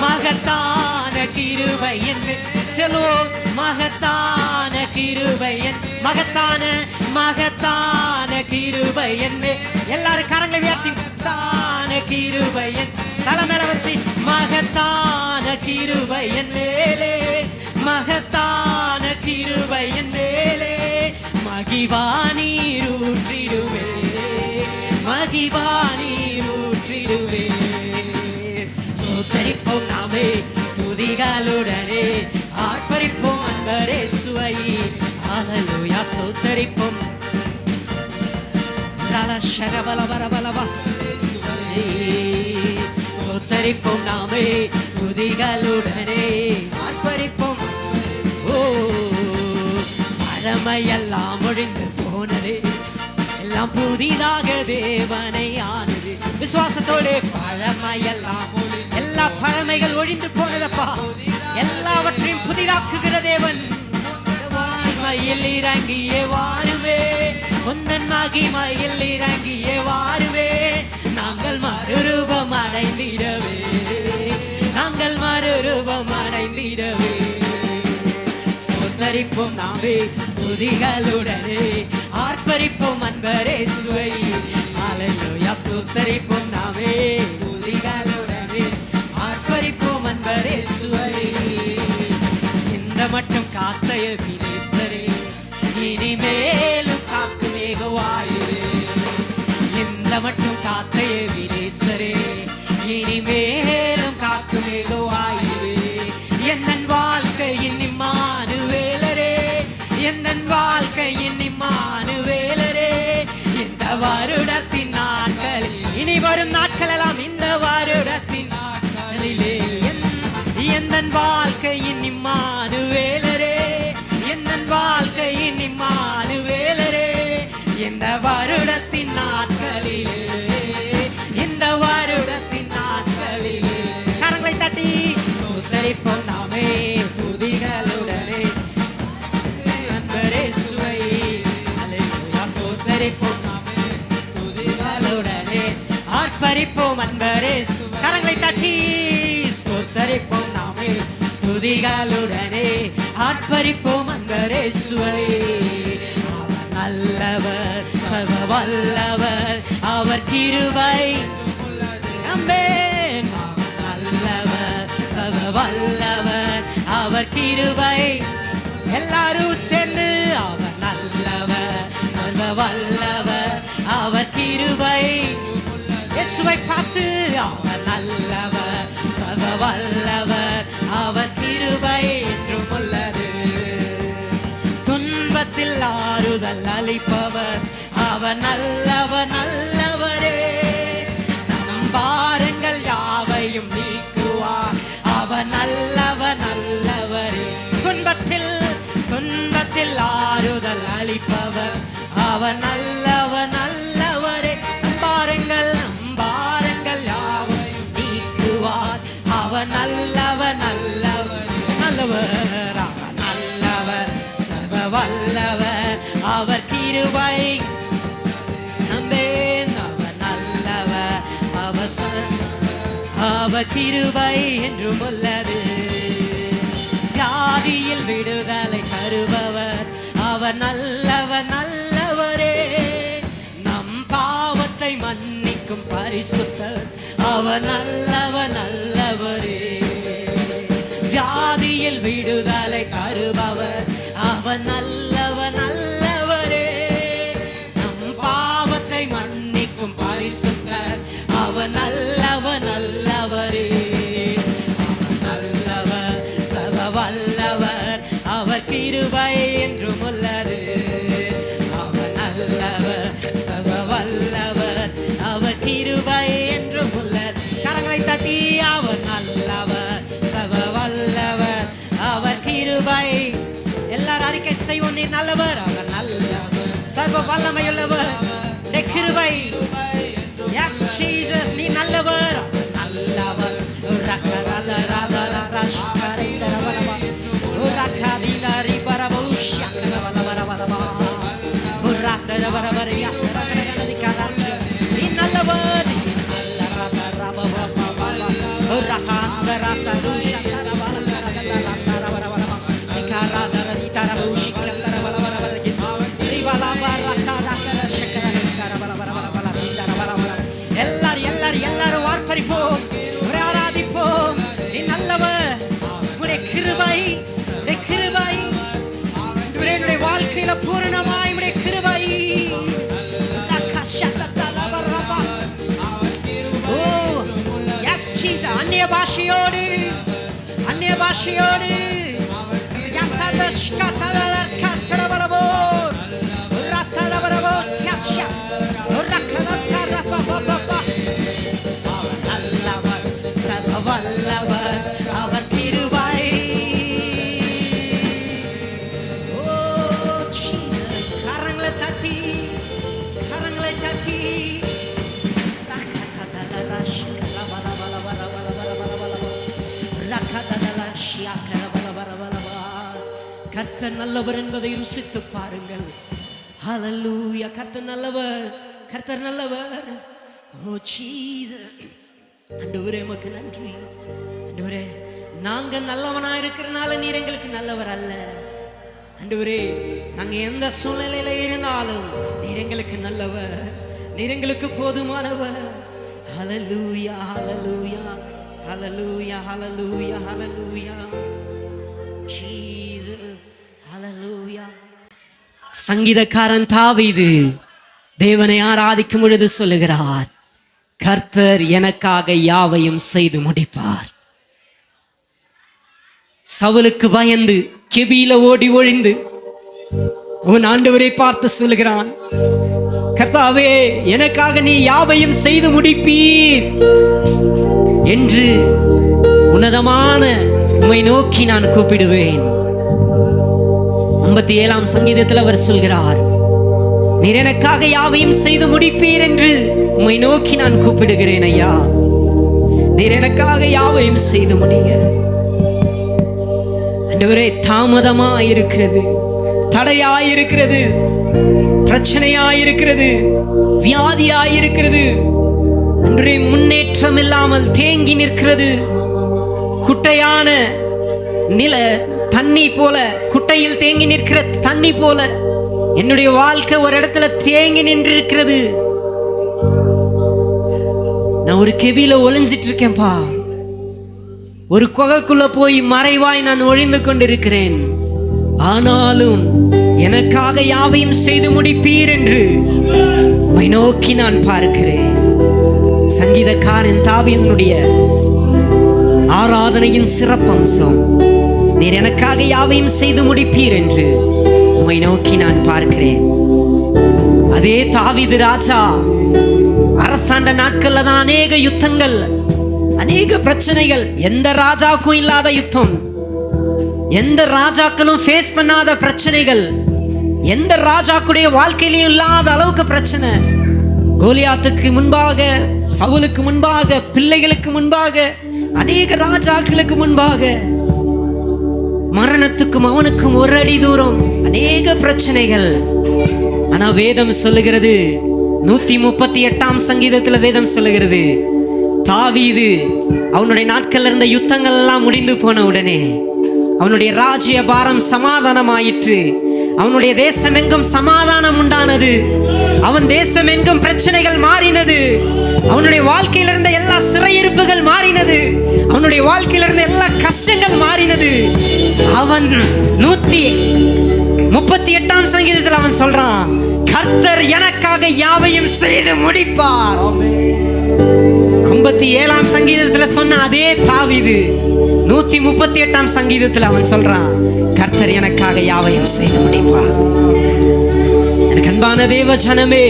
மகத்தான கிருபை என்று சொல்லுவோம், மகத்தான கிருபை, மகத்தான மகத்தான கிருபை என்னே. எல்லாரும் கரங்களை உயர்த்தி தான கிருபை என் தலை மேல வச்சு மகத்தான கிருபை என் மேலே, மகத்தான கிருபை என் மேலே, மகிவா நீர் ஊற்றிடுவே, மகிவா நீர் ஊற்றிடுவே. ஸ்தோத்தரிப்போம் நாமே துதிகளுடனே, ஆர்ப்பரிப்போம் அன்பரே சுவை. ஹல்லேலூயா. ஸ்தோத்தரிப்போம் ஸ்தோத்தரிப்போம் நாமே துதிகளுடனே, ஆர்ப்பரிப்போம். ஓ பழமையெல்லாம் ஒழிந்து போனது, எல்லாம் புதிதாக தேவனை ஆனது. விசுவாசத்தோடு பழமையெல்லாம், எல்லா பழமைகள் ஒழிந்து போனதப்பா, எல்லாவற்றையும் புதிதாக்குகிற தேவன். மகிமையில் இறங்கியே வாருவே, உந்தன் மகிமையில் இறங்கியே வாருவே. நாங்கள் மறுரூபம் அடைந்திடவே, நாங்கள் மறுரூபம் அடைந்திடவே. ஸ்தோத்தரிப்போம் நாமே துதிகளுடனே, ஆர்ப்பரிப்போம் அன்பரே சுவை. ஹல்லேலூயா. ஸ்தோத்தரிப்போம் நாமே துதிகளுடனே, ஆர்ப்பரிப்போம் அன்பரே சுவை. இந்த மட்டும் காத்த எபினேசரே, இனிமேலும் காக்கும் ஏகோவாயிரே. இந்த மட்டும் காத்த எபினேசரே, இனிமேலும் காக்கும் ஏகோவாயிரே. எந்தன் வாழ்க்கையின் இம்மானுவேலரே, எந்தன் வாழ்க்கையின் இம்மானுவேலரே. இந்த வருடத்தின் நாட்களில், இனி வரும் நாட்கள் எல்லாம் இந்த வருடத்தின் நாட்களிலே, எந்தன் வாழ்க்கையின் இம்மானுவேலரே, எந்தன் வாழ்க்கையின் இம்மானுவேலரே. இந்த வருடத்தின் நாட்களிலே, இந்த வருடத்தின் நாட்களிலே கரங்களை தட்டி ஸ்தோத்தரிப்போம் நாமே துதிகளுடனே, அன்பரே சுவை. ஹல்லேலூயா. ஸ்தோத்தரிப்போம் நாமே துதிகளுடனே, ஆர்ப்பரிப்போம் அன்பரே சுவை. கரங்களை தட்டி ஸ்தோத்தரிப்போம் நாமே துதிகளுடனே, ஆர்ப்பரிப்போம் அன்பரே சுவை. அவர் நல்லவர், சர்வ வல்லவர், அவர் கிருபை. ஆமென். அவர் நல்லவர், சர்வ வல்லவர், அவர் கிருபை. எல்லாரும் சேர்ந்து அவர் நல்லவர், சர்வ வல்லவர், அவர் கிருபை. இயேசுவை பார்த்து அவர் நல்லவர், சர்வ வல்லவர், அவர் கிருபை என்றும் உள்ளது. துன்பத்தில் ஆறுதல் அளிப்பவர், அவர் நல்லவர், நல்லவரே. நம் பாரங்கள் யாவையும் நீக்குவார், அவர் நல்லவர், நல்லவரே. துன்பத்தில் ஆறுதல் அளிப்பவர், அவர் நல்லவர், நல்லவரே. நம் பாரங்கள் யாவையும் நீக்குவார், அவர் நல்லவர், நல்லவர், நல்லவர். அவர் நல்லவர், சர்வ வல்லவர், அவர் கிருபை. நம்பேன். அவர் நல்லவர், அவர் கிருபை என்றும் உள்ளது. வியாதியில் விடுதலை தருபவர், அவர் நல்லவர், நல்லவரே. நம் பாவத்தை மன்னிக்கும் பரிசுத்தர், அவர் நல்லவர், நல்லவரே. வியாதியில் விடுதலை தருபவர், அவர் நல்லவர், நல்லவரே. நம் பாவத்தை மன்னிக்கும் பரிசுத்தர், அவர் நல்லவர், நல்லவரே. நல்லவர், சர்வ வல்லவர், அவர் கிருபை என்றும் உள்ளது. அவர் நல்லவர், சர்வ வல்லவர், அவர் கிருபை என்றும் உள்ளது. கரங்களை தட்டி அவர் நல்லவர், சர்வ வல்லவர், அவர் கிருபை. எல்லாரும் அறிக்கை செய்வோம். நீர் நல்லவர், அவர் நல்லவர், சர்வ வல்லமையுள்ளவர், கிருபை. Yes, Jesus, நீ நல்லவர், அவர் நல்லவர். பாஷையோடு வல்லவர் அவர் கிருபை. கரங்களை தட்டி கர்த்தர் நல்லவர் என்பதை ருசித்து பாருங்கள். ஹல்லேலூயா. கர்த்தர் நல்லவர், கர்த்தர் நல்லவர். ஓ ஜீசஸ். ஆண்டவரே உமக்கு நன்றி. ஆண்டவரே, நாங்க நல்லவனா இருக்கிறனால நீர் எங்களுக்கு நல்லவர் அல்ல. ஆண்டவரே, நாங்க எந்த சூழ்நிலையில இருந்தாலும் நீர் எங்களுக்கு நல்லவர், நீர் எங்களுக்கு போதுமானவர். ஹல்லேலூயா, ஹல்லேலூயா, ஹல்லேலூயா, ஹல்லேலூயா, ஹல்லேலூயா. ஜீசஸ், ஹல்லேலூயா. சங்கீதக்காரன் தாவீது தேவனை ஆராதிக்கும் பொழுது சொல்லுகிறார், கர்த்தர் எனக்காக யாவையும் செய்து முடிப்பார். சவுலுக்கு பயந்து கெபியில ஓடி ஒழிந்து உன் ஆண்டவரை பார்த்து சொல்லுகிறான், கர்த்தாவே எனக்காக நீ யாவையும் செய்து முடிப்பீர் என்று உன்னதமான உம்மை நோக்கி நான் கூப்பிடுவேன். 57ஆம் சங்கீதத்தில் அவர் சொல்கிறார், நீர் எனக்காக யாவையும் செய்து முடிப்பீர் என்று உம்மை நோக்கி நான் கூப்பிடுகிறேன். ஐயா, நீர் எனக்காக யாவையும் செய்து முடிங்க. ஆண்டவரே, தாமதமாயிருக்கிறது, தடையாயிருக்கிறது, பிரச்சனையாயிருக்கிறது, வியாதியாயிருக்கிறது, அன்றே முன்னேற்றம் இல்லாமல் தேங்கி நிற்கிறது. குட்டையான நில தண்ணி போல, குட்டையில் தேங்கி நிற்கிற தண்ணி போல என்னுடைய வாழ்க்கை ஒரு இடத்துல தேங்கி நின்றிருக்கிறது. நான் ஒரு கெபியில ஒளிஞ்சிட்டு இருக்கேன்பா. ஒரு குகைக்குள்ள போய் மறைவாய் நான் ஒழிந்து கொண்டிருக்கிறேன். ஆனாலும் எனக்காக யாவையும் செய்து முடிப்பீர் என்று உம்மை நோக்கி நான் பார்க்கிறேன். சங்கீதக்காரன் தாவீதுடைய ஆராதனையின் சிறப்பம்சம், நீர் எனக்காக யாவையும் செய்து முடிப்பீர் என்று உம்மை நோக்கி நான் பார்க்கிறேன். அதே தாவீது ராஜா அரசாண்ட நாட்கள்ல தான் அநேக யுத்தங்கள், அநேக பிரச்சனைகள், எந்த ராஜாவுக்கும் இல்லாத யுத்தம், எந்த ராஜாக்களும் ஃபேஸ் பண்ணாத பிரச்சனைகள், எந்த ராஜாக்குடைய வாழ்க்கையிலும் இல்லாத அளவுக்கு பிரச்சனை. கோலியாத்துக்கு முன்பாக, சவுலுக்கு முன்பாக, பிள்ளைகளுக்கு முன்பாக, அநேக ராஜாக்களுக்கு முன்பாக, மரணத்துக்கும் அவனுக்கும் ஒரு அடி தூரம், அநேக பிரச்சனைகள். ஆனா வேதம் சொல்லுகிறது, 138ஆம் சங்கீதத்துல வேதம் சொல்லுகிறது, தாவீது அவனுடைய நாட்கள்ல இருந்த யுத்தங்கள் எல்லாம் முடிந்து போன உடனே அவனுடைய ராஜ்ய பாரம் சமாதானமாயிற்று. அவனுடைய தேசம் எங்கும் சமாதானம் உண்டானது. அவன் தேசம் எங்கும் பிரச்சனைகள் மாறினது. அவனுடைய வாழ்க்கையில இருந்த எல்லா சிறையிருப்புகள் மாறினது. அவனுடைய வாழ்க்கையில இருந்த எல்லா கஷ்டங்கள் மாறினது. அவன் 138ஆம் சங்கீதத்தில் அவன் சொல்றான், கர்த்தர் எனக்காக யாவையும் செய்து முடிப்பார். 57ஆம் சங்கீதத்தில் சொன்ன அதே தாவீது 138ஆம் சங்கீதத்தில் அவன் சொல்றான், கர்த்தர் எனக்காக யாவையும் செய்து முடிப்பார். எனக்கு அன்பான தேவ ஜனமே,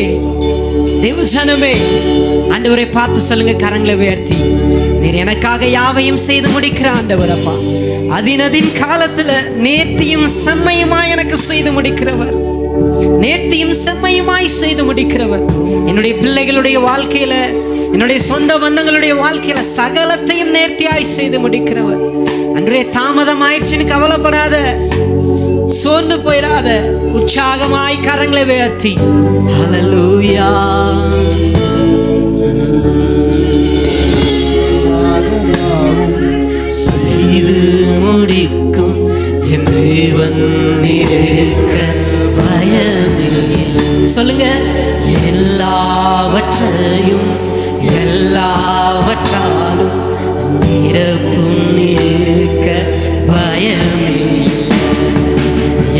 தேவ ஜனமே, ஆண்டவரை பார்த்து சொல்லுங்க, கரங்களை உயர்த்தி, நீர் எனக்காக யாவையும் செய்து முடிக்கிற ஆண்டவரப்பா. அதினதின் காலத்துல நேர்த்தியும் செம்மையுமாய் எனக்கு செய்து முடிக்கிறவர், நேர்த்தியும் செம்மையுமாய் செய்து முடிக்கிறவர். என்னுடைய பிள்ளைகளுடைய வாழ்க்கையில, என்னுடைய சொந்த பந்தங்களுடைய வாழ்க்கையில சகலத்தையும் நேர்த்தியாய் செய்து முடிக்கிறவர். அன்றே தாமதம் ஆயிடுச்சுன்னு கவலைப்படாத, சோர்ந்து போயிடாத, உற்சாகமாய் கரங்களை உயர்த்தி ஹல்லேலூயா செய்து முடிக்கும் என் தேவன் இருக்க பயமில்லை. சொல்லுங்க, எல்லாவற்றையும் எல்லாவற்றாலும் நிரப்பும் இருக்க பயமில்லை.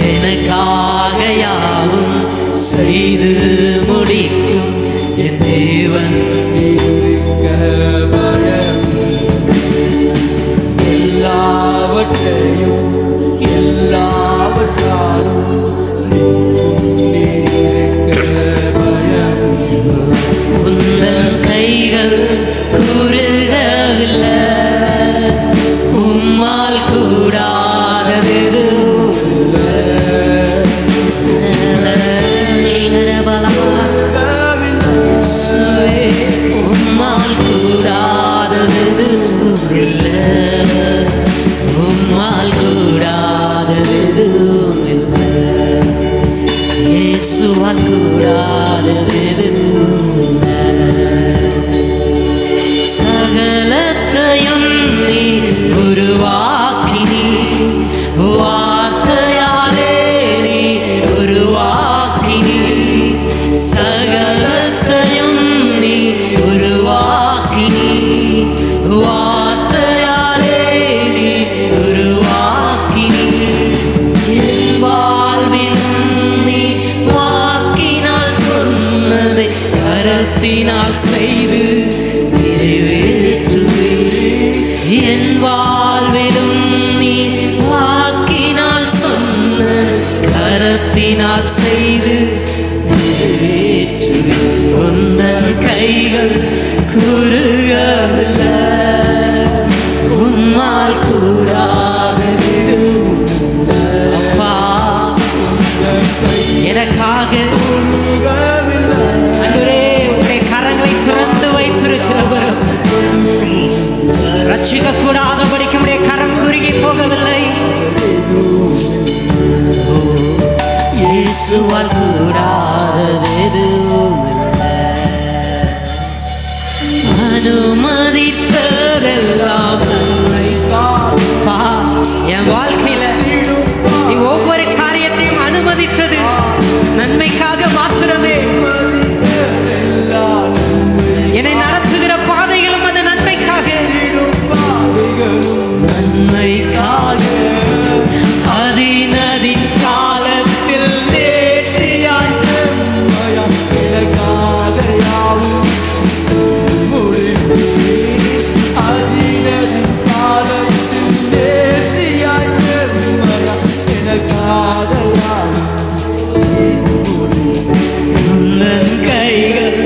எனக்காக யாவும் செய்து முடிக்கும் என் தேவன் இருக்க பயமில்லை. கூடாதது சகலத்தையும் நீ உருவாக்கினி வார்த்தையாலே நீ உருவாக்கினி சகலத்தையும் நீ உருவாக்கினி வார்த்தையாலே நீ உருவாக்கினி என் வாழ்விலும் நீ வாக்கினால் சொன்னதை கரத்தினால் செய்து நிறைவேற்றுவே என் வாழ்விலும் நீ வாக்கினால் சொன்ன கரத்தினால் செய்து நிறைவேற்றுவே உந்தன் கைகள் குறுகவில்லை உம்மால் கூடாதது அப்பா எனக்காக அன்றுவரே உடைய கரங்களை திறந்து வைத்திருக்கிறவர் ரட்சிக்க கூடாதபடிக்கு உடைய கரம் குறுகி போகவில்லை இயேசுவால் கூடாதது எதுவும் அனுமதித்ததெல்லாம் என் வாழ்க்கையில நீ ஒவ்வொரு காரியத்தையும் அனுமதித்தது நன்மைக்காக மாத்திரமே என்னை நடத்துகிற பாதைகளும் அது நன்மைக்காக நன்மைக்காக அதினதின் காலத்தில் நேர்த்தியாய் எனக்காக யாவும் அதினதின் காலத்தில் நேர்த்தியாய் எனக்காக உந்தன் கைகள்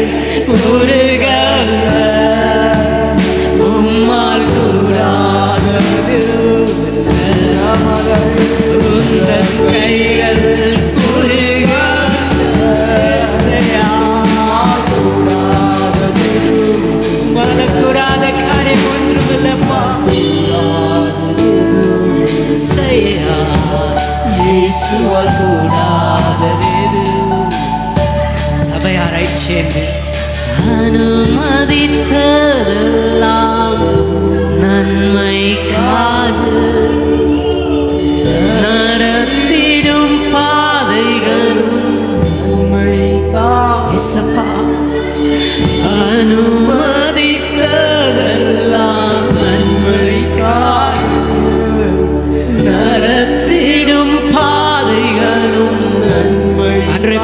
உருகல்ல உம்மால் கூடாதது உந்தன் கைகள் கூடாதது மனக்கூடாத காரியம் ஒன்றுமில்லப்பா செய்யா இயேசுவால் கூடாதது சபையாரை சேர்ந்து அனுமதித்ததெல்லாம் நன்மைக்காக நடத்திடும் பாதைகளும் இயேசப்பா அனுமதித்ததெல்லாம் நன்மைக்காக நடத்திடும் பாதைகளும் நன்மை அன்றை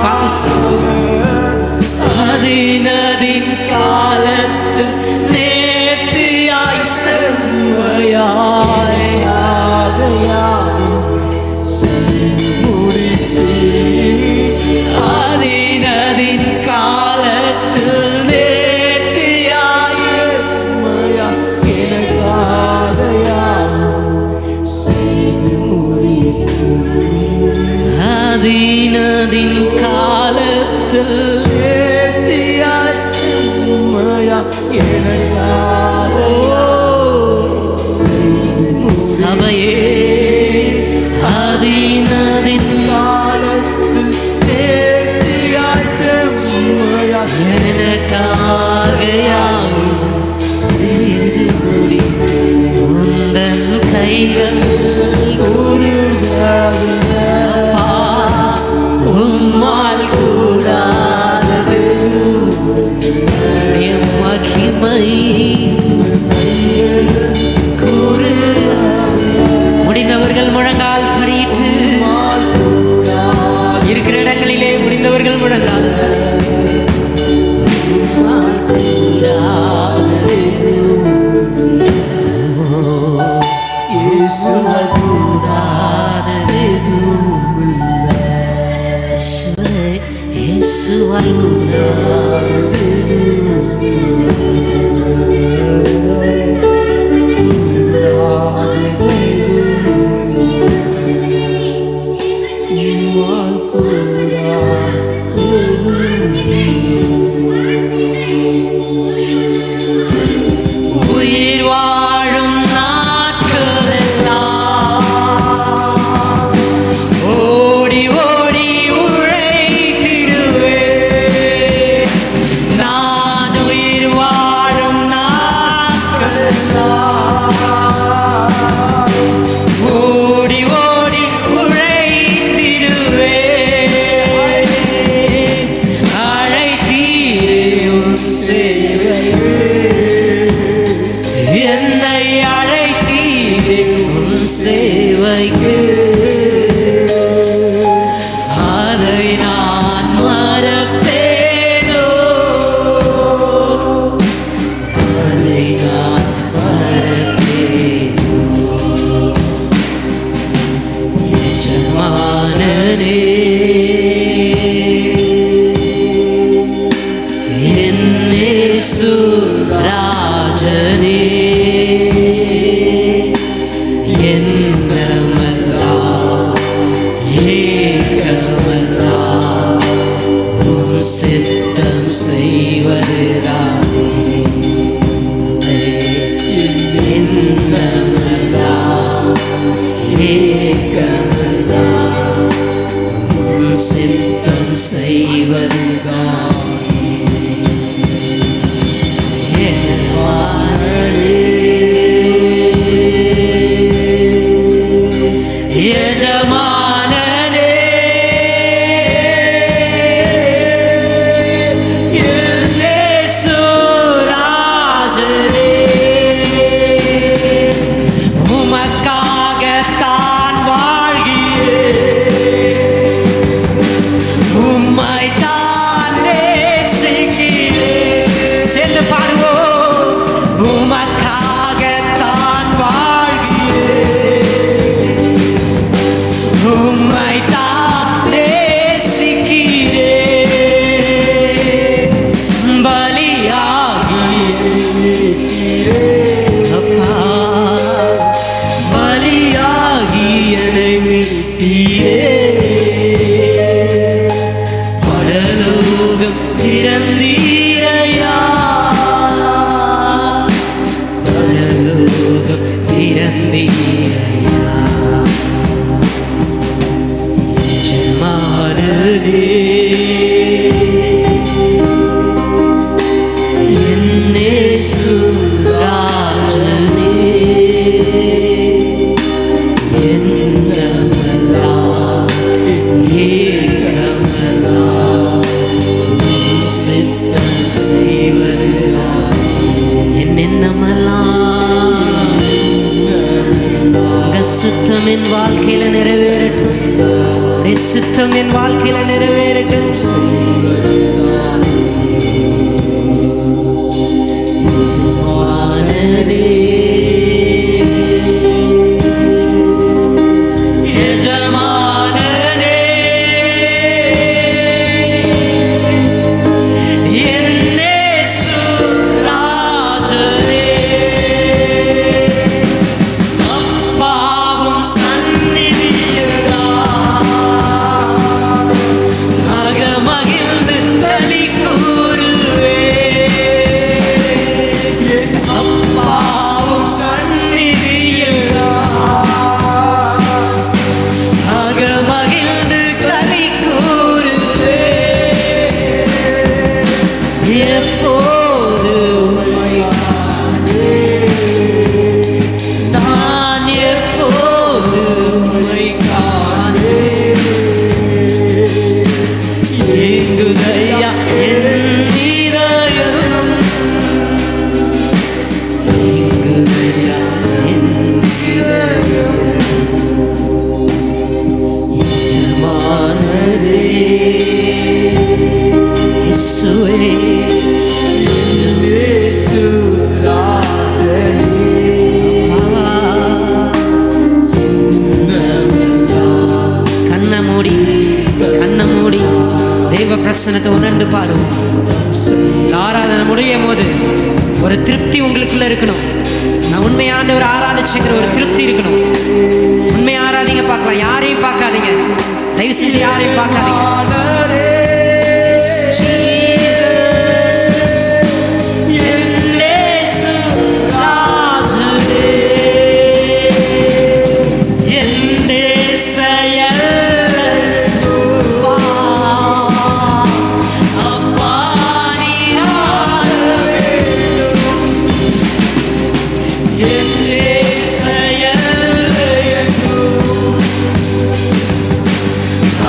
அதினதின் காலத்து நேர்த்தியாய் அதினதின் காலத்து நேர்த்தியாய் எனக்காக செய்து முடித்து அதினதின் காலத்தில் சபையே அதினதின் காலத்தில் எனக்காக செய்து முடி உந்தன் கைகள் உம்மால் கூடாதது மகிமை முடிந்தவர்கள் முழங்கால் படியிட்டு இருக்கிற இடங்களிலே முடிந்தவர்கள் முழங்கால் இயேசுவால் கூடாதது இயேசுவால் கூடாதது ஓடி ஓடி உழைத்திடுவே சேவைக்கு என்னை அழைத்தீரே உம் சேவைக்கு அதை நான் மறப்பேனோ அதை நான் மறப்பேனோ எஜமானனே என் இயேசு ராஜனே என்னமெல்லாம் ஏகமெல்லாம் உம் சித்தம் செய்வதுதானே என்னமெல்லாம் ஏகமெல்லாம் உம் சித்தம் செய்வதுதானே எஜமானனே எஜமானனே என் இயேசு ராஜனே உமக்காகத்தான் வாழ்கிறேன் உம்மைத்தான் நேசிக்கிறேன் சேர்ந்து பாடுவோம் உமக்காகத்தான் வாழ்கிறேன் உம்மைத்தான் நேசிக்கிறேன் அப்பா பலியாகி என்னை மீட்டீரே பரலோகம் திறந்தீரையா பரலோகம் திறந்தீரையா எஜமானனே என் இயேசு ராஜனே என்னமெல்லாம் ஏகமெல்லாம் உம் சித்தம் செய்வதுதானே என்னென்னமெல்லாம் உங்க சுத்தம் என் வாழ்க்கையில நிறைவேறட்டும் உடைய சுத்தம் என் வாழ்க்கையில நிறைவேறட்டும் எஜமானனே என் இயேசு ராஜனே அப்பாவும் சந்நிதியில்தான் அகமகிழ்ந்து களி கூறுவேன் என் அப்பாவும் சந்நிதியில்தான் அகமகிழ்ந்து களி கூறுவேன் எப்போது உம்மை காண்பேன் நான் எப்போது உம்மை காண்பேன் ஏங்குதையா என் இதயம் ஏங்குதையா என் இதயம் எஜமானனே இயேசுவே இயேசு ராஜனே கண்ணை மூடி தெய்வ பிரசன்னத்தை உணர்ந்து பாடும் ஆராதனை முடியும் போது ஒரு திருப்தி உங்களுக்குள்ள இருக்கணும். நான் உண்மையான ஒரு ஆராதிச்சுங்கிற ஒரு திருப்தி இருக்கணும். உண்மையை ஆராதிங்க, பார்க்கலாம். யாரையும் பார்க்காதீங்க, தயவு செஞ்சு யாரையும் பார்க்காதீங்க.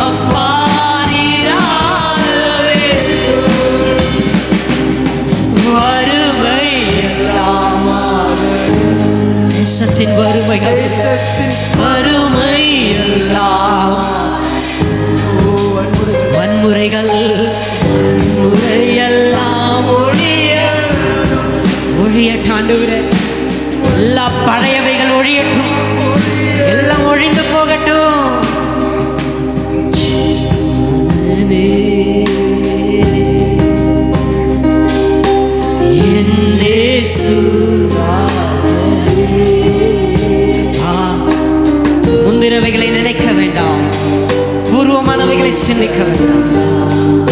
அப்பா நீரா முறையெல்லாம் ஒழியட்டாண்டவரே. எல்லா பழையவைகள் ஒழியட்டும், எல்லாம் ஒழிந்து போகட்டும். முந்தினவைகளை நினைக்க வேண்டாம், பூர்வமானவைகளை சிந்திக்க வேண்டாம்.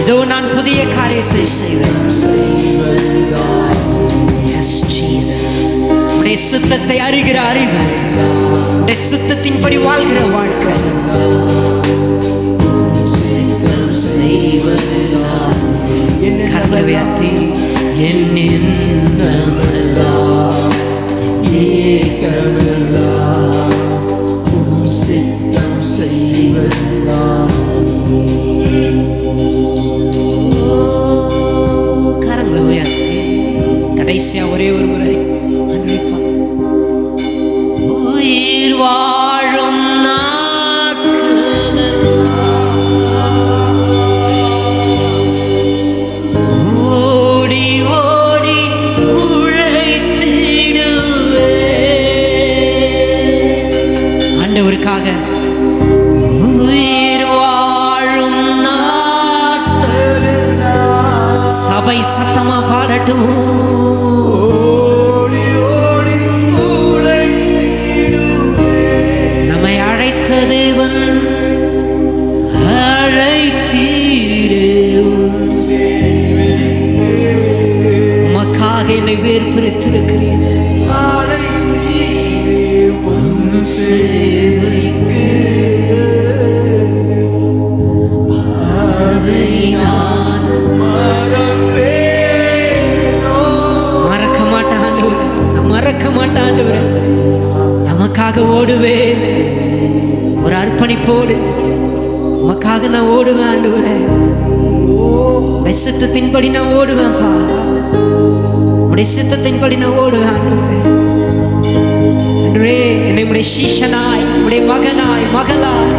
இதோ நான் புதிய காரியத்தை செய்வேன். உடைய சுத்தத்தை அறிகிற அறிவு, உடைய சுத்தத்தின்படி வாழ்கிற வாழ்க்கை. கரங்களை உயர்த்தி கரங்களை உயர்த்தி கடைசியா ஒரே ஒரு முறை உயிர் வாழும் ஓடி ஓடி உழைத்திடுவே. ஆண்டவருக்காக உயிர் வாழும் சபை சத்தமா பாடட்டும். நம்மை அழைத்த தேவன் உமக்காக என்னை வேறு பிரித்திருக்கிறீர். மறக்க மாட்டான். நமக்காக ஓடுவேன், ஒரு அர்ப்பணிப்போடு உமக்காக நான் ஓடுவேன். ஆண்டவரே, உடைய சித்தத்தின்படி நான் ஓடுவேன்ப்பா, உடைய சித்தத்தின்படி நான் ஓடுவேன். ஆண்டவரே, என்னை உடைய சீஷனாய், உடைய மகனாய், மகளாய்,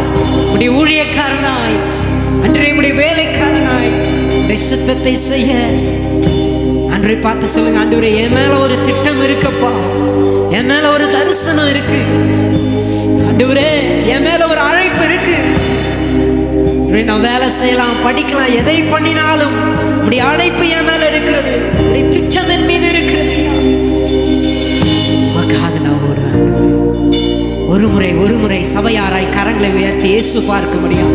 உடைய ஊழியக்காரனாய், அன்றே உடைய வேலைக்காரனாய் உடைய சித்தத்தை செய்ய அன்றை பார்த்து சொல்லுங்க. ஆண்டவரே, என் மேல ஒரு திட்டம் இருக்குப்பா, என் மேல ஒரு தரிசனம் இருக்கு. ஆண்டவரே, என் மேல ஒரு அழைப்பு இருக்கு. நான் வேலை செய்யலாம், படிக்கலாம், எதை பண்ணினாலும் உடைய அழைப்பு என் மேல இருக்கிறது, உடைய திட்டம் என் மீது இருக்கிறது. உமக்காக நான் ஒரு முறை சபையாராய் கரங்களை உயர்த்தி இயேசு பார்க்க முடியும்.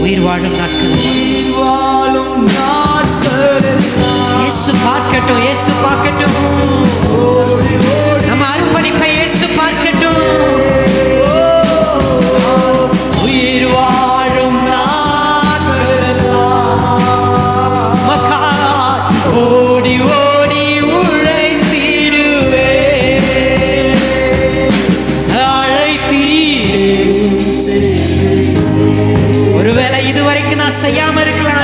உயிர் வாழும் நாட்கள், இயேசு பார்க்கட்டும், இயேசு பார்க்கட்டும். நம்ம அர்ப்பணிப்பை இயேசு பார்க்கட்டும். உயிர் வாழும் ஓடி ஓடி உழைத்திடுவே, அழைத்தீரே. ஒருவேளை இதுவரைக்கும் நான் செய்யாம இருக்கலாம்,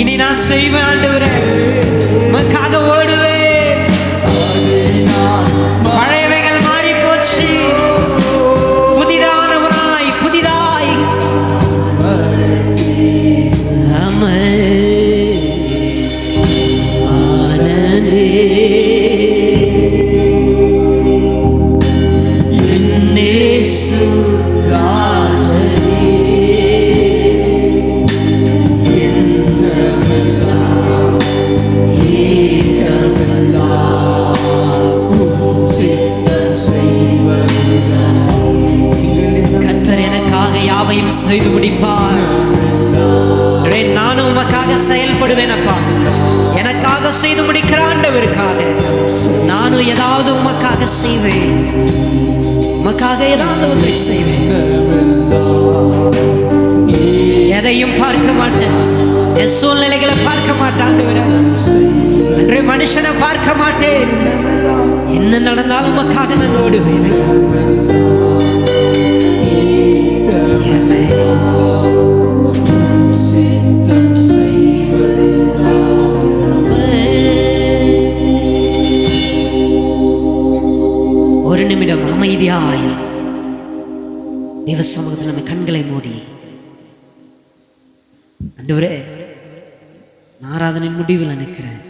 இனி நான் செய்வேன். ஆண்டவரே, உமக்காக ஓடுவேன். பழையவைகள் மாறி போச்சு, புதிதானவனாய் புதிதாய் செய்து முடிப்பார். நானும் உமக்காக செயல்படுவேன் அப்பா. எனக்காக செய்து முடிக்கிற ஆண்டவருக்காக நானும் ஏதாவது உமக்காக செய்வேன், உமக்காக ஏதாவது ஒன்றை செய்வேன். எதையும் பார்க்க மாட்டேன், என் சூழ்நிலைகளை பார்க்க மாட்டேன் ஆண்டவரே. அன்றே மனுஷனை பார்க்க மாட்டேன். என்ன நடந்தாலும் உமக்காக நான் ஓடுவேன். ஒரு நிமிடம் அமைதியாய் தேவ சமூகத்தில் நம்ம கண்களை மூடி ஆண்டவரே, நான் ஆராதனையின் முடிவில் நிற்கிறேன்.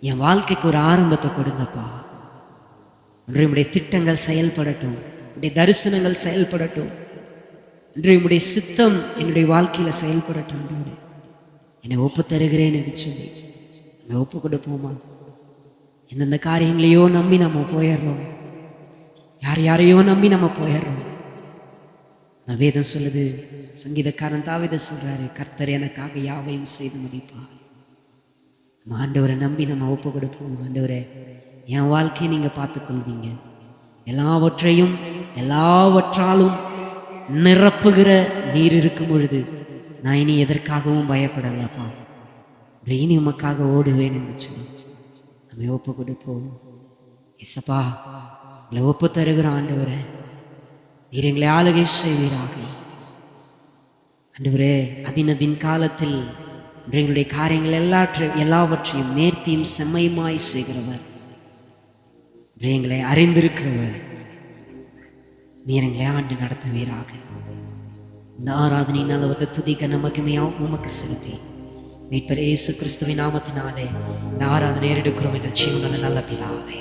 என் வாழ்க்கைக்கு ஒரு ஆரம்பத்தை கொடுங்கப்பா. இன்று உம்முடைய திட்டங்கள் செயல்படட்டும், உடைய தரிசனங்கள் செயல்படட்டும். இன்று உம்முடைய சித்தம் என்னுடைய வாழ்க்கையில் செயல்படட்டும். ஆண்டவரே, என்னை ஒப்பு தருகிறேன் என்று சொல்லி என்னை ஒப்பு கொடுப்போமா? எந்தெந்த காரியங்களையோ நம்பி நம்ம போயிடுறோம், யாரையோ நம்பி நம்ம போயிடுறோம். நான் வேதம் சொல்லுது, சங்கீதக்காரன் தாவீது சொல்றாரு, கர்த்தர் எனக்காக யாவையும் செய்து முடிப்பார். நம்ம ஆண்டவரை நம்பி நம்ம ஒப்பு கொடுப்போம். ஆண்டவரே, என் வாழ்க்கையை நீங்க பார்த்துக்கொள்வீங்க. எல்லாவற்றையும் எல்லாவற்றாலும் நிரப்புகிற நீர் இருக்கும் பொழுது நான் இனி எதற்காகவும் பயப்படலப்பா. இனி உமக்காக ஓடுவேன் என்று சொல்லி நம்ம ஒப்பு கொடுப்போம். இசப்பா, எங்களை ஒப்பு தருகிற ஆண்டவரே, நீர் எங்களை ஆளுகை செய்வீராக. ஆண்டவரே, அதின் காலத்தில் எங்களுடைய காரியங்கள் எல்லாவற்றையும் நேர்த்தியும் செம்மையுமாய் செய்கிறவர், எங்களை அறிந்திருக்கிறவர், நீர் எங்களை ஆண்டு நடத்துவீராக. இந்த ஆராதனையினால் வந்து துதிக்க நமக்குமையாவும் உமக்கு செலுத்தி மீட்பர் இயேசு கிறிஸ்துவின் நாமத்தினாலே இந்த ஆராதனை எடுக்கிறோம் எங்கள் ஜீவனுள்ள நல்ல பிதாவே.